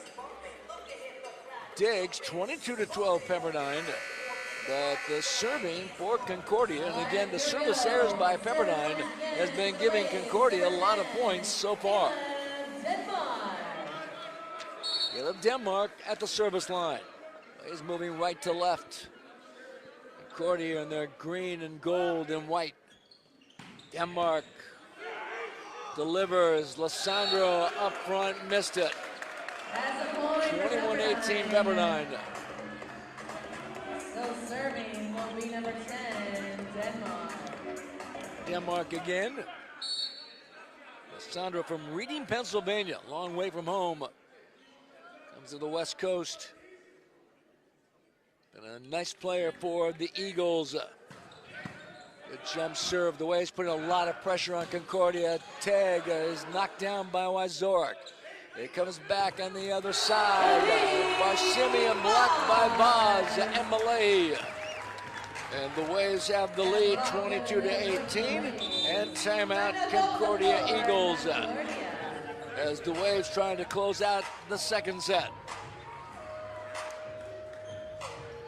Diggs 22-12 Pepperdine. But the serving for Concordia, and again the service errors by Pepperdine has been giving Concordia a lot of points so far. Caleb Denmark at the service line. He's moving right to left. Concordia in their green and gold and white. Denmark delivers. Lissandro up front, missed it. 21-18 Pepperdine. So serving will be number 10, Denmark. Denmark again. Lissandro from Reading, Pennsylvania, long way from home. Comes to the West Coast. And a nice player for the Eagles. Good jump serve. The way he's putting a lot of pressure on Concordia. Tag is knocked down by Wyzorek. It comes back on the other side. Barsimian blocked by Boz and Malay. And the Waves have the lead 22-18. And timeout Concordia Eagles. As the Waves trying to close out the second set.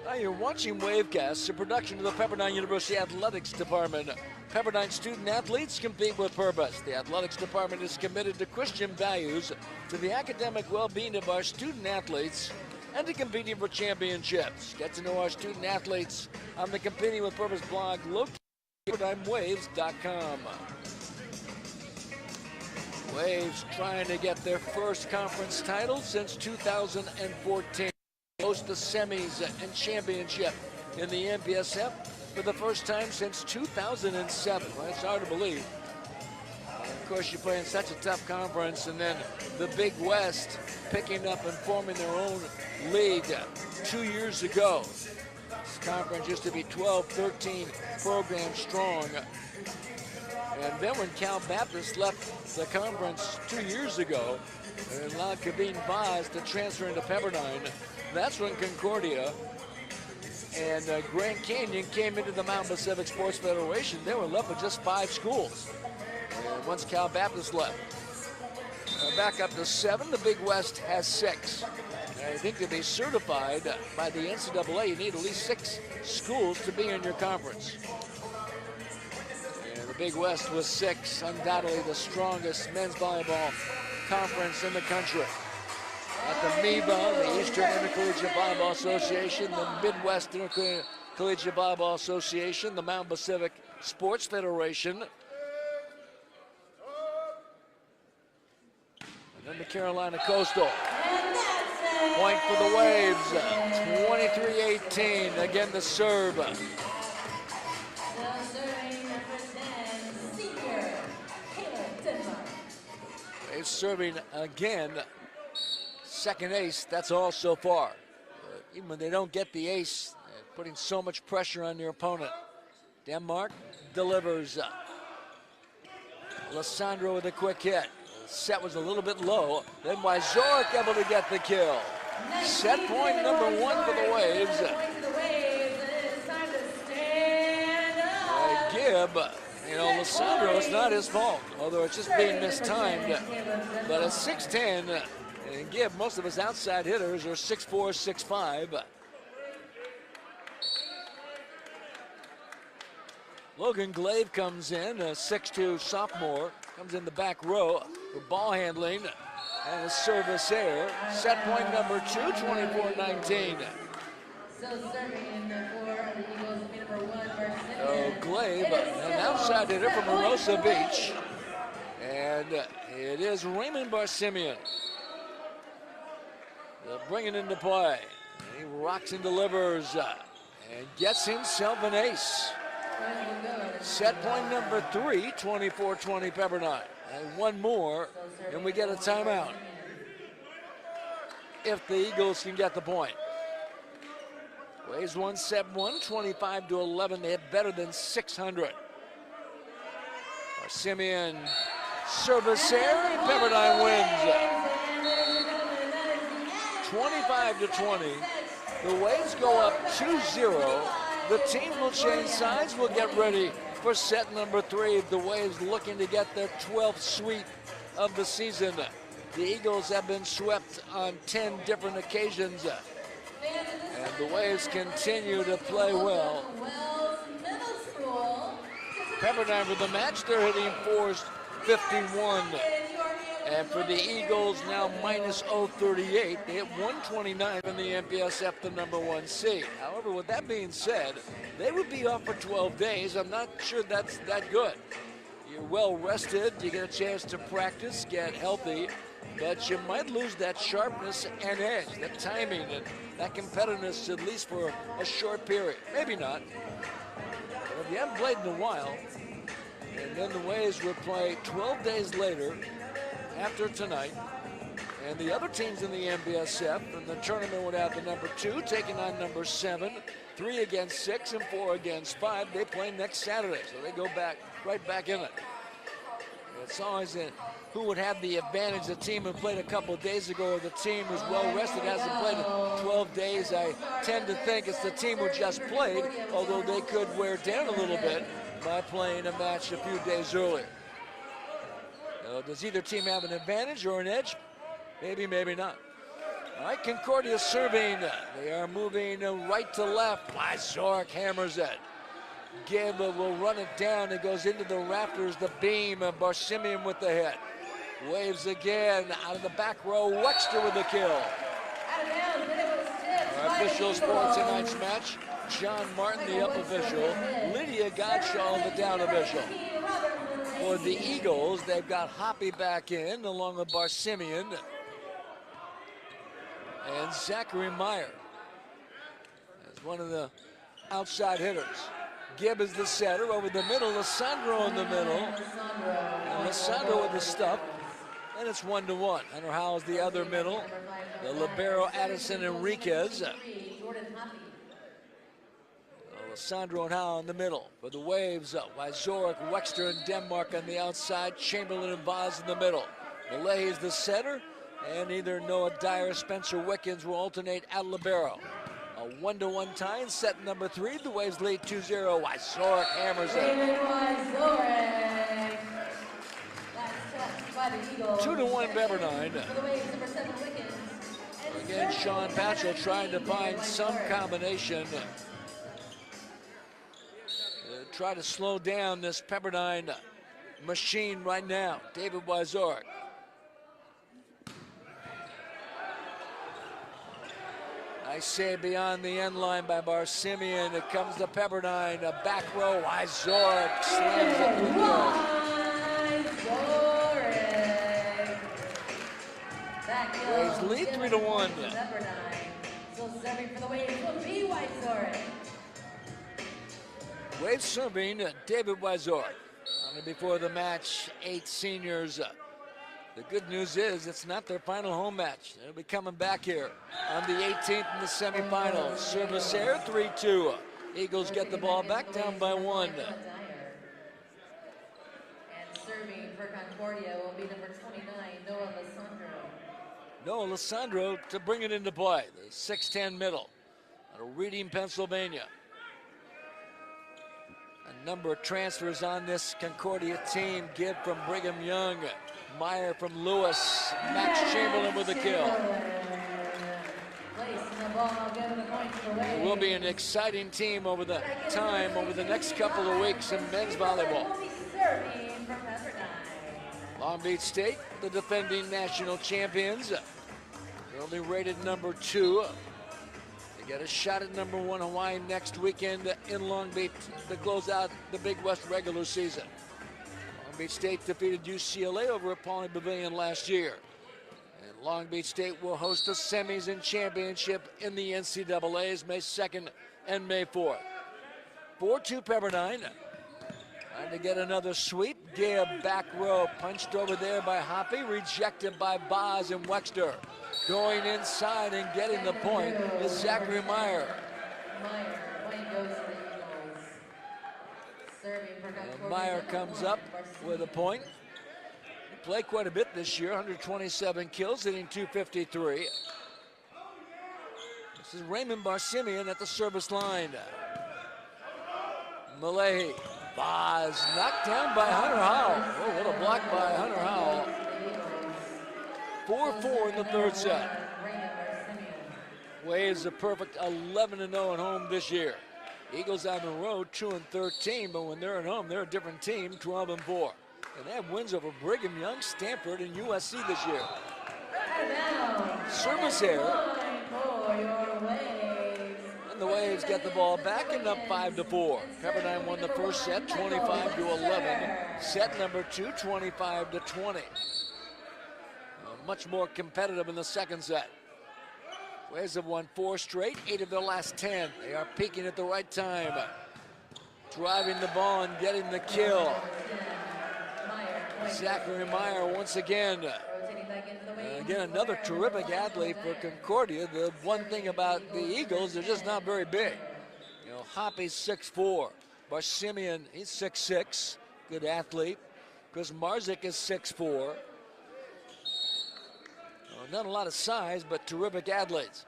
Now you're watching Wavecast, a production of the Pepperdine University Athletics Department. Pepperdine student athletes compete with purpose. The athletics department is committed to Christian values, to the academic well-being of our student athletes, and to competing for championships. Get to know our student athletes on the Competing with Purpose blog located at PepperdineWaves.com. Waves trying to get their first conference title since 2014. Host the semis and championship in the MPSF for the first time since 2007. Well, it's hard to believe. Of course, you play in such a tough conference, and then the Big West picking up and forming their own league 2 years ago. This conference used to be 12, 13 programs strong. And then when Cal Baptist left the conference 2 years ago and allowed Kaveen Vaz to transfer into Pepperdine, that's when Concordia and Grand Canyon came into the Mountain Pacific Sports Federation. They were left with just 5 schools. And once Cal Baptist left, back up to 7. The Big West has 6. And I think to be certified by the NCAA, you need at least 6 schools to be in your conference. And the Big West was 6, undoubtedly the strongest men's volleyball conference in the country. At the MEVA, the Eastern Intercollegiate Volleyball Association, the Midwest Intercollegiate Volleyball Association, the Mountain Pacific Sports Federation, and then the Carolina Coastal. Point for the Waves, 23-18. Again, the serve. Waves serving again. Second ace, that's all so far. Even when they don't get the ace, putting so much pressure on their opponent. Denmark delivers. Lissandro with a quick hit. Set was a little bit low. Then Wyzorek able to get the kill. Set point number 1 for the Waves. Gibb, you know, Lissandro, it's not his fault, although it's just being mistimed. But at 6'10", and Gibb, most of his outside hitters are 6'4", 6'5". Logan Glaive comes in, a 6'2" sophomore, comes in the back row for ball handling. And a service error. Set point number 2, 24-19. So serving for the Eagles, number 1, Barcelona. So Glaive, an outside hitter from Arosa Beach. And it is Raymond Barsimian. They'll bring it into play. He rocks and delivers and gets himself an ace. Set point number 3, 24-20 Pepperdine. And one more, and we get a timeout. If the Eagles can get the point. Waves won set 1, 25-11. They had better than 600. Barsimian service error, and Pepperdine wins. 25-20. The Waves go up 2-0. The teams will change sides. We'll get ready for set number 3. The Waves looking to get their 12th sweep of the season. The Eagles have been swept on 10 different occasions. And the Waves continue to play well. Pepperdine for the match, they're hitting .451. And for the Eagles, now minus .038. They hit .129 in the MPSF, the number 1 seed. However, with that being said, they would be off for 12 days. I'm not sure that's that good. You're well rested, you get a chance to practice, get healthy, but you might lose that sharpness and edge, that timing, and that competitiveness at least for a short period. Maybe not. But if you haven't played in a while, and then the Waves would play 12 days later after tonight, and the other teams in the NBSF and the tournament would have the number 2 taking on number 7, 3 against 6, and 4 against 5. They play next Saturday, so they go back right back in it. It's always who would have the advantage, the team who played a couple of days ago or the team who's well rested, hasn't played in 12 days. I tend to think it's the team who just played, although they could wear down a little bit by playing a match a few days earlier. Does either team have an advantage or an edge? Maybe, maybe not. All right, Concordia serving. They are moving right to left. Zork hammers it. Gibb will run it down. It goes into the rafters, the beam. Barsimian with the hit. Waves again out of the back row. Wexter with the kill. Our officials for tonight's match. John Martin, the up official. Lydia Godshaw, the down official. For the Eagles, they've got Hoppy back in along with Barsimian and Zachary Meyer as one of the outside hitters. Gibb is the setter over the middle. Lissandro in the middle. And Lissandro with the stuff. And it's 1-1. Hunter Howell's the other middle. The libero Addison Enriquez. Lissandro and Howell in the middle. For the Waves, Wyzorek, Wexter, and Denmark on the outside. Chamberlain and Vaz in the middle. Millay is the center. And either Noah Dyer or Spencer Wickens will alternate at libero. A 1-1 tie in set number 3. The Waves lead 2-0. Wyzorek hammers it. 2-1 Pepperdine. Again, Sean Patchell trying to find some combination. Try to slow down this Pepperdine machine right now. David Wyzorek. Nice save beyond the end line by Barsimian. It comes to Pepperdine. A back row. Wyzorek slams it through the Waves lead 3-1. So serving for the Waves will be Wyzorek. Waves serving David Wyzorek. Before the match, 8 seniors. The good news is it's not their final home match. They'll be coming back here on the 18th in the semifinals. Service error, 3-2. Eagles get the ball back, down by 1. And serving for Concordia will be number 29, Noah Lissandro. Noah Lissandro to bring it into play. The 6'10 middle out of Reading, Pennsylvania. A number of transfers on this Concordia team. Gibb from Brigham Young. Meyer from Lewis. Max Chamberlain with a kill. It will be an exciting team over the next couple of weeks in men's volleyball. Long Beach State, the defending national champions. They're only rated number 2. They get a shot at number 1 Hawaii next weekend in Long Beach to close out the Big West regular season. Long Beach State defeated UCLA over at Pauley Pavilion last year. And Long Beach State will host the semis and championship in the NCAAs May 2nd and May 4th. 4-2 Pepperdine. Trying to get another sweep. Gibb back row punched over there by Hoppy, rejected by Boz and Wexter. Going inside and getting the point is Zachary Meyer. Point goes to the Eagles. Serving for Concordia. Meyer comes up with a point. He played quite a bit this year, 127 kills, hitting .253. This is Raymond Barsimian at the service line. Malahi. Boz knocked down by Hunter Howell. Oh, what a block by Hunter Howell. 4-4 in the third set. Waves a perfect 11-0 at home this year. Eagles on the road 2-13, but when they're at home, they're a different team, 12-4. And they have wins over Brigham Young, Stanford, and USC this year. Service error. And the Waves get the ball back and up 5-4. Pepperdine won the first set, 25-11. Set number 2, 25-20. Much more competitive in the second set. Waves have won 4 straight, 8 of their last 10. They are peaking at the right time. Driving the ball and getting the kill. Zachary Meyer once again. Again, another terrific athlete for Concordia. The one thing about the Eagles, they're just not very big. You know, Hoppy's 6'4". Barsimian, he's 6'6". Good athlete. Chris Marzik is 6'4". Not a lot of size, but terrific athletes.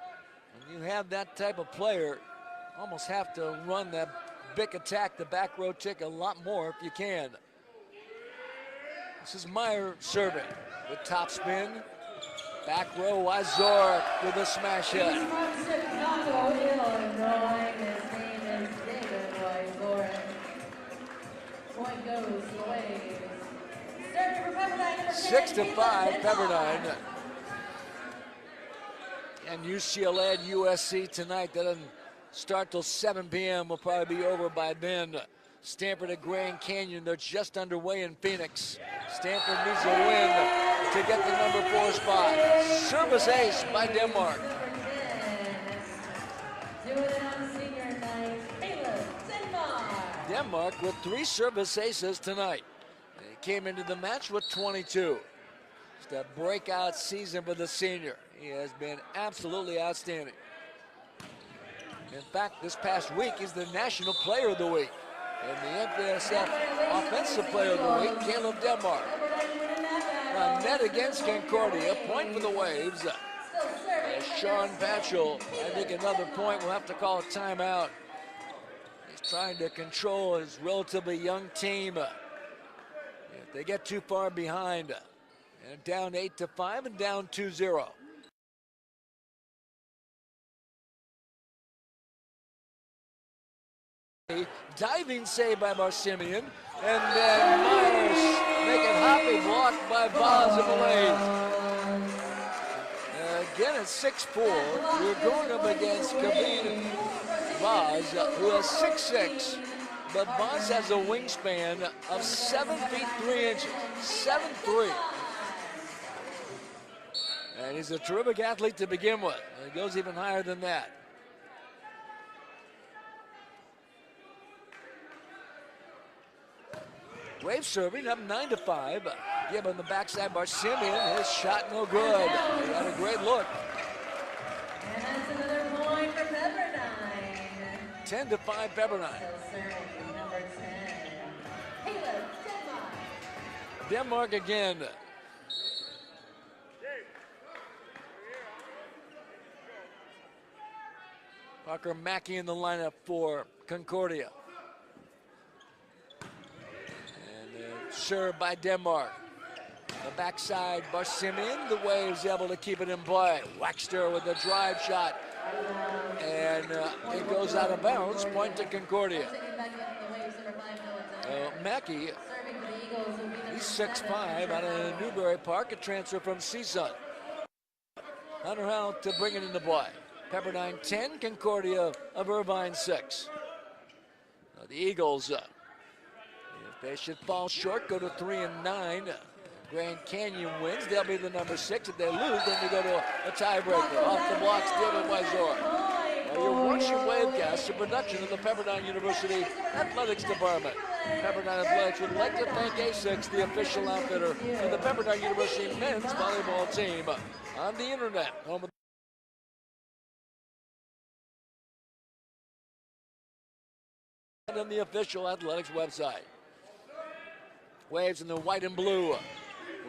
When you have that type of player, almost have to run that big attack, the back row tick a lot more if you can. This is Meyer serving with top spin. Back row, Wazor with a smash hit. Point goes the Waves. 6-5 Pepperdine. And UCLA and USC tonight. That doesn't start till 7 p.m. Will probably be over by then. Stanford at Grand Canyon. They're just underway in Phoenix. Stanford needs a win to get the number 4 spot. Service ace by Denmark. Denmark with 3 service aces tonight. They came into the match with 22. It's a breakout season for the senior. He has been absolutely outstanding. In fact, this past week, he's the National Player of the Week. And the MPSF Offensive Player of the Week, Caleb Denmark. Net against Concordia, point for the Waves. As Sean Patchell, I think another point, will have to call a timeout. He's trying to control his relatively young team. If they get too far behind, and down 8-5 and down 2-0. Diving save by Barsimian, and then Myers making Hoppy blocked by Boz of the Again at 6'4", we're going up against Kavin Boz, who is 6'6", but Boz has a wingspan of 7 feet 3 inches, 7'3". And he's a terrific athlete to begin with. And he goes even higher than that. Waves serving up 9-5. Gibb on the backside, Barsimian. His shot no good. He had a great look. And that's another point for Pepperdine. 10-5 Pepperdine. Serving number 10. Caleb Denmark. Denmark again. Parker Mackey in the lineup for Concordia. Served by Denmark. The backside, Barsimian. The Waves able to keep it in play. Wexter with the drive shot. And it goes out of bounds. Point to Concordia. Mackey for the Eagles will be number He's 7, 6'5", out of Newbury Park, a transfer from CSUN. Hunter Howell to bring it into play. Pepperdine 10, Concordia of Irvine 6. The Eagles, if they should fall short, go to 3-9. Grand Canyon wins, they'll be the number 6. If they lose, then we go to a tiebreaker. Off the blocks, David Weisor. Your Worship Wavecast, a production of the Pepperdine University Athletics Department. Pepperdine Athletics would like to thank A6, the official outfitter of the Pepperdine University men's volleyball team. On the internet, home of on the official athletics website. Waves in the white and blue,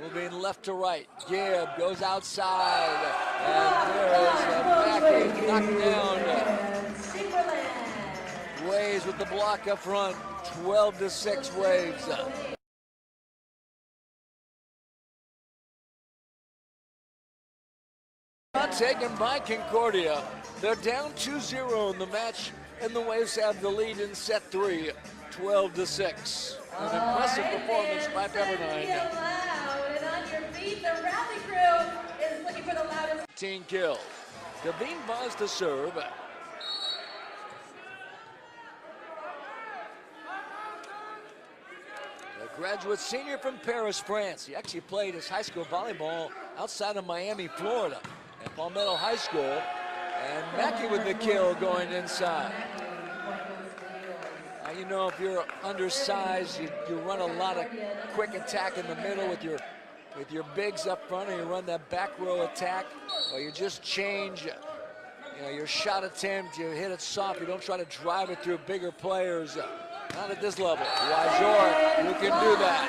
moving left to right. Gibb goes outside, and there is a backing knockdown. Waves with the block up front, 12-6 Waves. Not taken by Concordia. They're down 2-0 in the match, and the Waves have the lead in set 3, 12-6. An impressive performance by Pepperdine. And on your feet, the rally crew is looking for the loudest. 18 kills. Devine Vaz to serve. A graduate senior from Paris, France. He actually played his high school volleyball outside of Miami, Florida, at Palmetto High School. And Mackey with the kill going inside. You know, if you're undersized, you run a lot of quick attack in the middle with your bigs up front, and you run that back row attack, or you just change, your shot attempt. You hit it soft. You don't try to drive it through bigger players. Not at this level. Weisor, who can do that?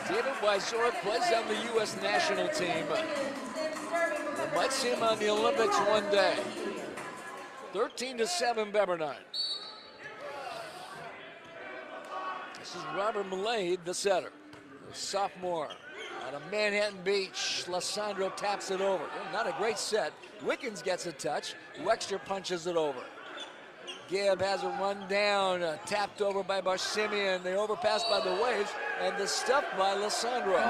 David Weisor plays on the U.S. national team. You might see him on the Olympics one day. 13-7 Pepperdine. This is Robert Millay, the setter. The sophomore out of Manhattan Beach. Lissandro taps it over. Not a great set. Wickens gets a touch. Wexter punches it over. Gibb has a run down, tapped over by Barsimian. They overpassed by the Waves, and the stuff by Lissandro.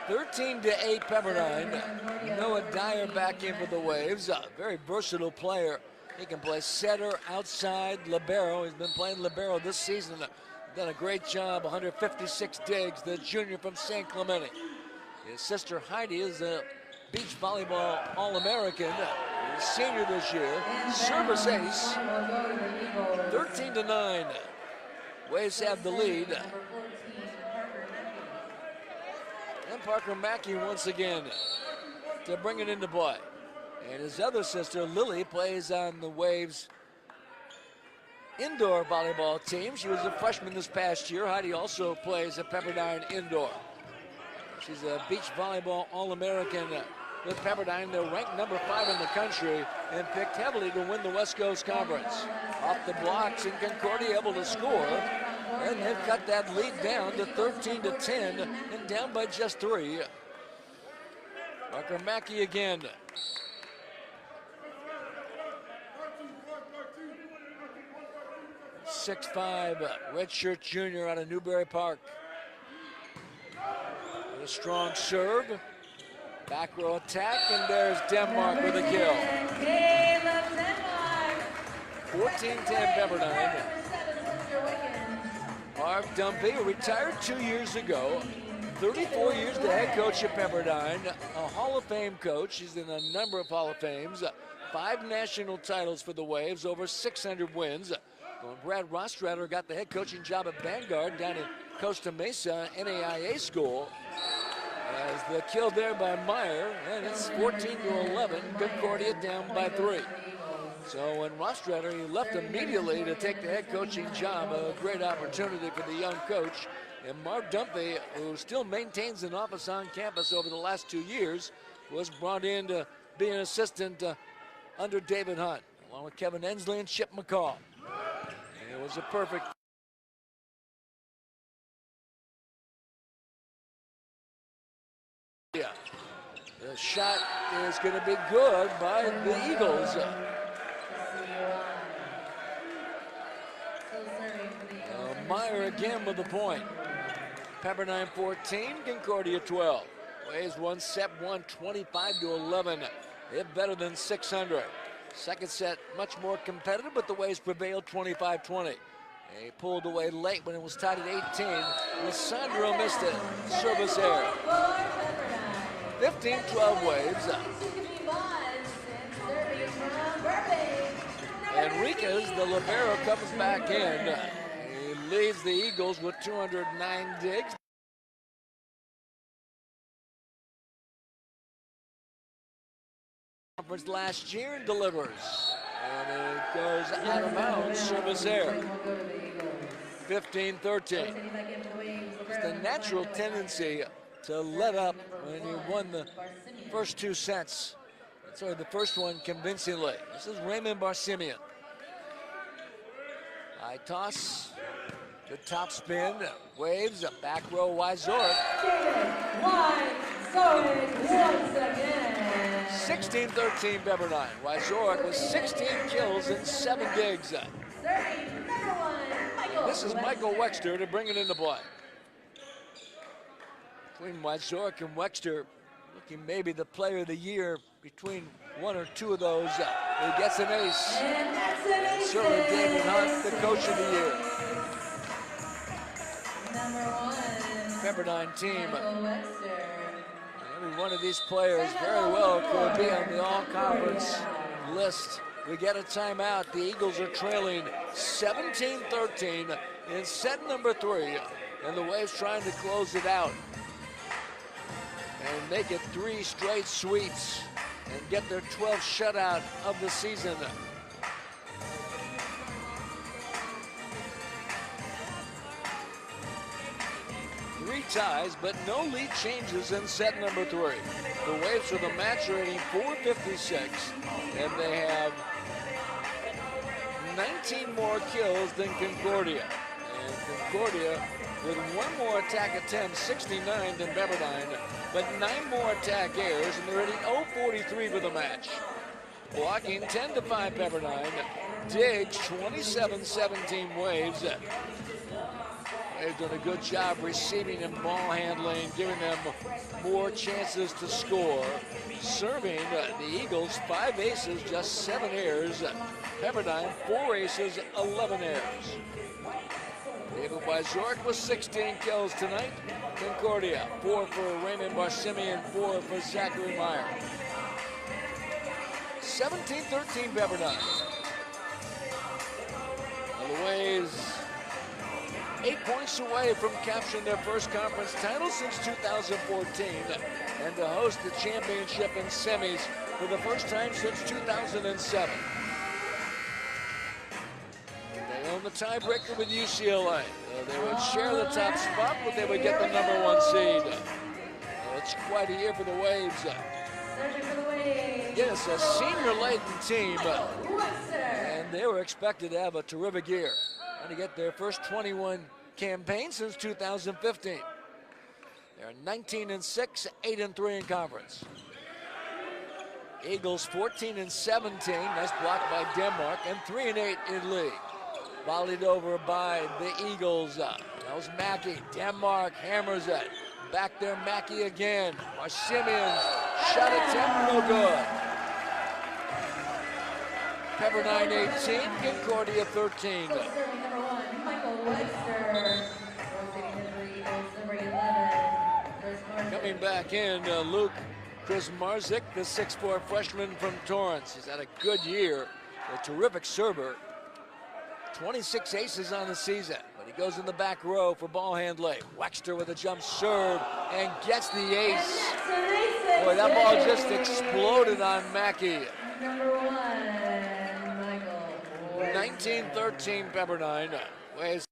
13-8 Pepperdine. Noah Dyer back in for the Waves. A very versatile player. He can play setter, outside, libero. He's been playing libero this season. Done a great job, 156 digs, the junior from San Clemente. His sister Heidi is a beach volleyball All-American. Senior this year. Service ace. 13-9. Waves have the lead. And Parker Mackey once again to bring it into play. And his other sister, Lily, plays on the Waves indoor volleyball team. She was a freshman this past year. Heidi also plays at Pepperdine indoor. She's a beach volleyball All-American with Pepperdine. They're ranked number 5 in the country and picked heavily to win the West Coast Conference. Off the blocks, and Concordia able to score. And they've cut that lead down to 13-10 and down by just 3. Parker Mackey again. .65 redshirt junior out of Newbury Park. With a strong serve. Back row attack, and there's Denmark with a kill. 14-10 Pepperdine. Marv Dumpy, retired 2 years ago. 34 years the head coach at Pepperdine. A Hall of Fame coach. He's in a number of Hall of Fames. 5 national titles for the Waves, over 600 wins. When Brad Rostratter got the head coaching job at Vanguard down in Costa Mesa NAIA school. As the kill there by Meyer, and it's 14-11. Concordia down by 3. So when Rostratter, he left immediately to take the head coaching job. A great opportunity for the young coach. And Marv Dumpy, who still maintains an office on campus over the last 2 years, was brought in to be an assistant under David Hunt, along with Kevin Ensley and Chip McCall. And it was a perfect. Yeah, the shot is going to be good by the Eagles. Meyer again with the point. Pepperdine 14, Concordia 12. Waves one set, won 25-11. Hit better than 600. Second set, much more competitive, but the Waves prevailed 25-20. They pulled away late when it was tied at 18. Lissandro missed it. Service error. 15-12 Waves. Enriquez, the libero, comes back in. He leads the Eagles with 209 digs. Conference last year and delivers. And it goes out of bounds. Service error. 15-13. It's the natural tendency to let up when you won the first two sets. Sorry, the first one convincingly. This is Raymond Barsimian. High toss, good top spin, Waves, a back row, Wyzorek. 16-13 Pepperdine. Wyzorek with 16 kills and 7 digs. This is Michael Wexter to bring it into play. Between Wyzorek and Wexter, looking maybe the player of the year between one or two of those. He gets an ace. And certainly David Hunt, the coach of the year. Pepperdine team. Every one of these players very well could be on the all-conference list. We get a timeout. The Eagles are trailing 17-13 in set number 3. And the Waves trying to close it out and make it 3 straight sweeps and get their 12th shutout of the season. Three ties, but no lead changes in set number 3. The Waves with a match rating 456, and they have 19 more kills than Concordia. And Concordia with one more attack attempt, 69 than Pepperdine, but 9 more attack errors, and they're hitting 0-43 for the match. Blocking 10-5 Pepperdine, digs 27-17 Waves. They've done a good job receiving and ball handling, giving them more chances to score. Serving the Eagles 5 aces, just 7 errors. Pepperdine 4 aces, 11 errors. David Wyzorek with 16 kills tonight. Concordia, 4 for Raymond Barsimian, 4 for Zachary Meyer. 17-13 Pepperdine. The Waves 8 points away from capturing their first conference title since 2014 and to host the championship in semis for the first time since 2007. They own the tiebreaker with UCLA. They would share the top spot, but they would get the number 1 seed. It's quite a year for the Waves. Yes, a senior-laden team, and they were expected to have a terrific year. To get their first 21 campaign since 2015. They're 19-6, 8-3 in conference. Eagles 14-17, nice block by Denmark, and 3-8 in league. Volleyed over by the Eagles. That was Mackey. Denmark hammers it. Back there, Mackey again. Barsimian's shot attempt, no good. Pepperdine 18, Concordia 13. Coming back in, Luke Krizmarzik, the 6'4" freshman from Torrance. He's had a good year, a terrific server. 26 aces on the season, but he goes in the back row for ball handling. Wexter with a jump serve and gets the ace. Boy, that ball just exploded on Mackey. 19-13 Pepperdine. Waves.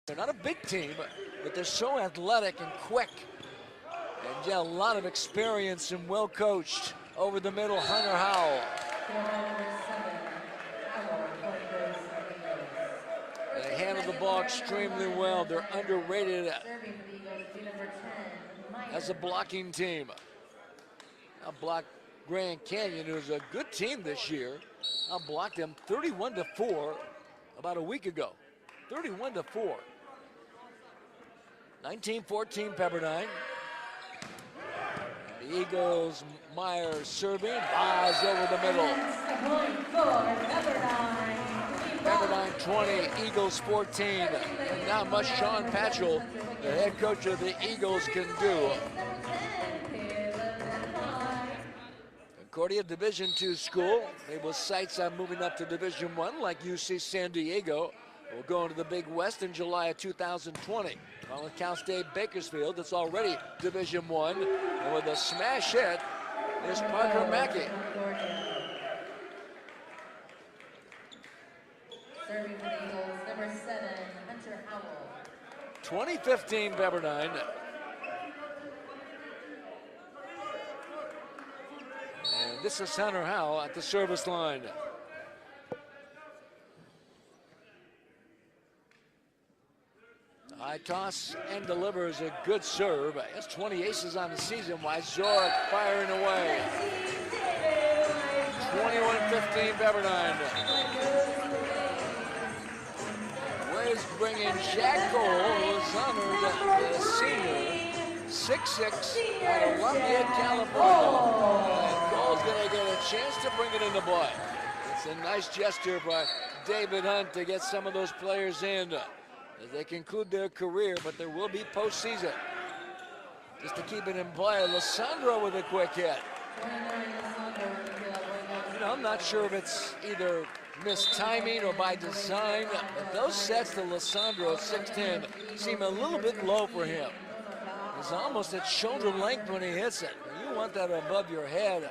They're not a big team, but they're so athletic and quick. And yeah, a lot of experience and well coached. Over the middle, Hunter Howell. They handle the ball extremely well. They're underrated as a blocking team. Outblocked Grand Canyon, who's a good team this year. Outblocked them 31-4 about a week ago. 31-4. 19-14 Pepperdine. The Eagles, Myers serving, Vaz over the middle. Pepperdine 20, Eagles 14. And not much Sean Patchell, the head coach of the Eagles, can do. Concordia Division II school. They will sights on moving up to Division I like UC San Diego. We'll go into the Big West in July of 2020. Along with Cal State Bakersfield, that's already Division I. And with a smash hit is Parker Mackey. Serving for the Eagles, number 7, Hunter Howell. 2015 Pepperdine. And this is Hunter Howell at the service line. High toss and delivers a good serve. Has 20 aces on the season. Wyzorek firing away. 21-15 Pepperdine. Waves bringing Jack Cole, who's honored the senior, 6'6", out of Lafayette, California. And Cole's going to get a chance to bring it into play. It's a nice gesture by David Hunt to get some of those players in as they conclude their career, but there will be postseason. Just to keep it in play, Lissandro with a quick hit. You know, I'm not sure if it's either mistiming or by design, but those sets to Lissandro, 6'10", seem a little bit low for him. He's almost at shoulder length when he hits it. You want that above your head,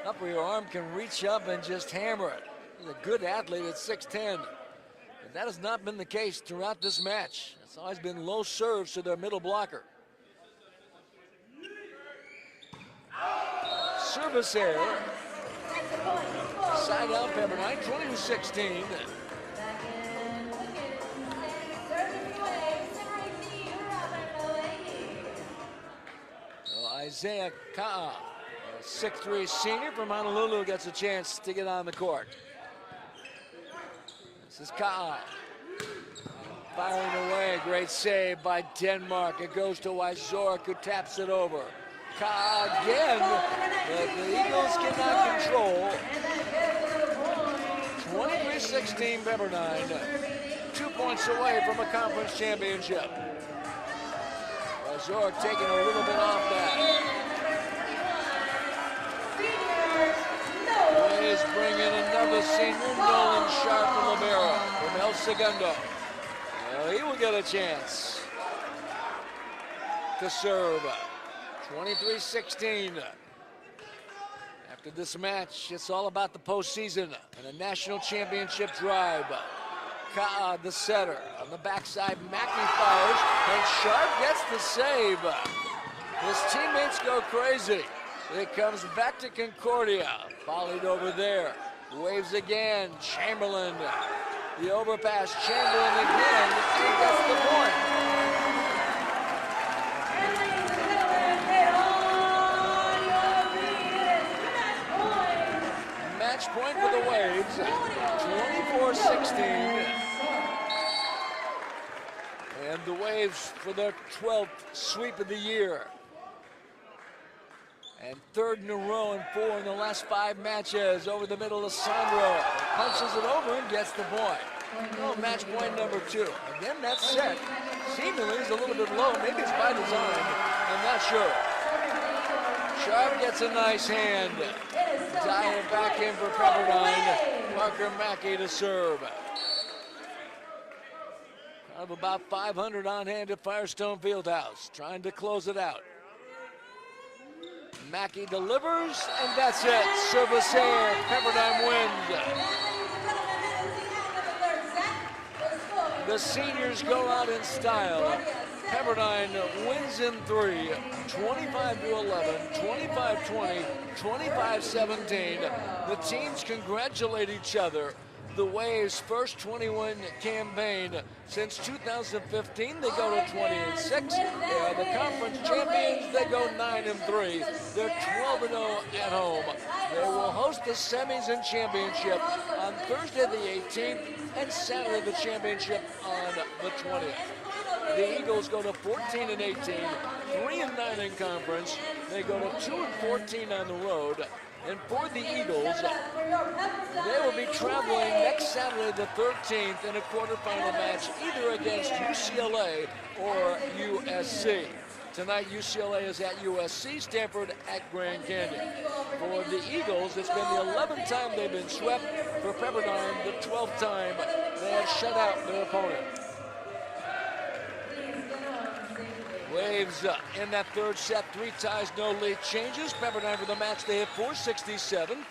up where your arm can reach up and just hammer it. He's a good athlete at 6'10". And that has not been the case throughout this match. It's always been low serves to their middle blocker. Service error. Side out Pepperdine, 20-16. Isaiah Ka'a, a 6'3" senior from Honolulu, gets a chance to get on the court. This is Ka'a. Firing away, great save by Denmark. It goes to Wyzorek, who taps it over. Ka'a again, but the Eagles cannot control. 23-16 Pepperdine, 2 points away from a conference championship. Wyzorek taking a little bit off that. Is bringing another senior, Nolan Sharp from Libero, from El Segundo. Well, he will get a chance to serve. 23-16. After this match, it's all about the postseason and a national championship drive. Ka'a, the setter, on the backside, Mackey fires, and Sharp gets the save. His teammates go crazy. It comes back to Concordia, volleyed over there. Waves again, Chamberlain. The overpass, Chamberlain again, and gets the point. Match point for the Waves, 24-16. And the Waves for their 12th sweep of the year. And third in a row and 4 in the last 5 matches. Over the middle of Sandro. Punches it over and gets the point. Oh, match point number 2. Again, that set seemingly is a little bit low. Maybe it's by design. I'm not sure. Sharp gets a nice hand. Dial back in for Pepperdine. Parker Mackey to serve. Of about 500 on hand at Firestone Fieldhouse. Trying to close it out. Mackey delivers, and that's it. Service error. Pepperdine wins. The seniors go out in style. Pepperdine wins in 3, 25-11, 25-20, 25-17. The teams congratulate each other. the Waves' first 21 campaign since 2015. They go to 20-6. They are the conference champions. They go 9-3. They're 12-0 at home. They will host the semis and championship on Thursday the 18th and Saturday the championship on the 20th. The Eagles go to 14-18, 3-9 in conference. They go to 2-14 on the road. And for the Eagles, they will be traveling next Saturday the 13th in a quarterfinal match either against UCLA or USC. Tonight, UCLA is at USC, Stanford at Grand Canyon. For the Eagles, it's been the 11th time they've been swept. For Pepperdine, the 12th time they have shut out their opponent. Waves in that third set, 3 ties, no lead changes. Pepperdine for the match, they have 467.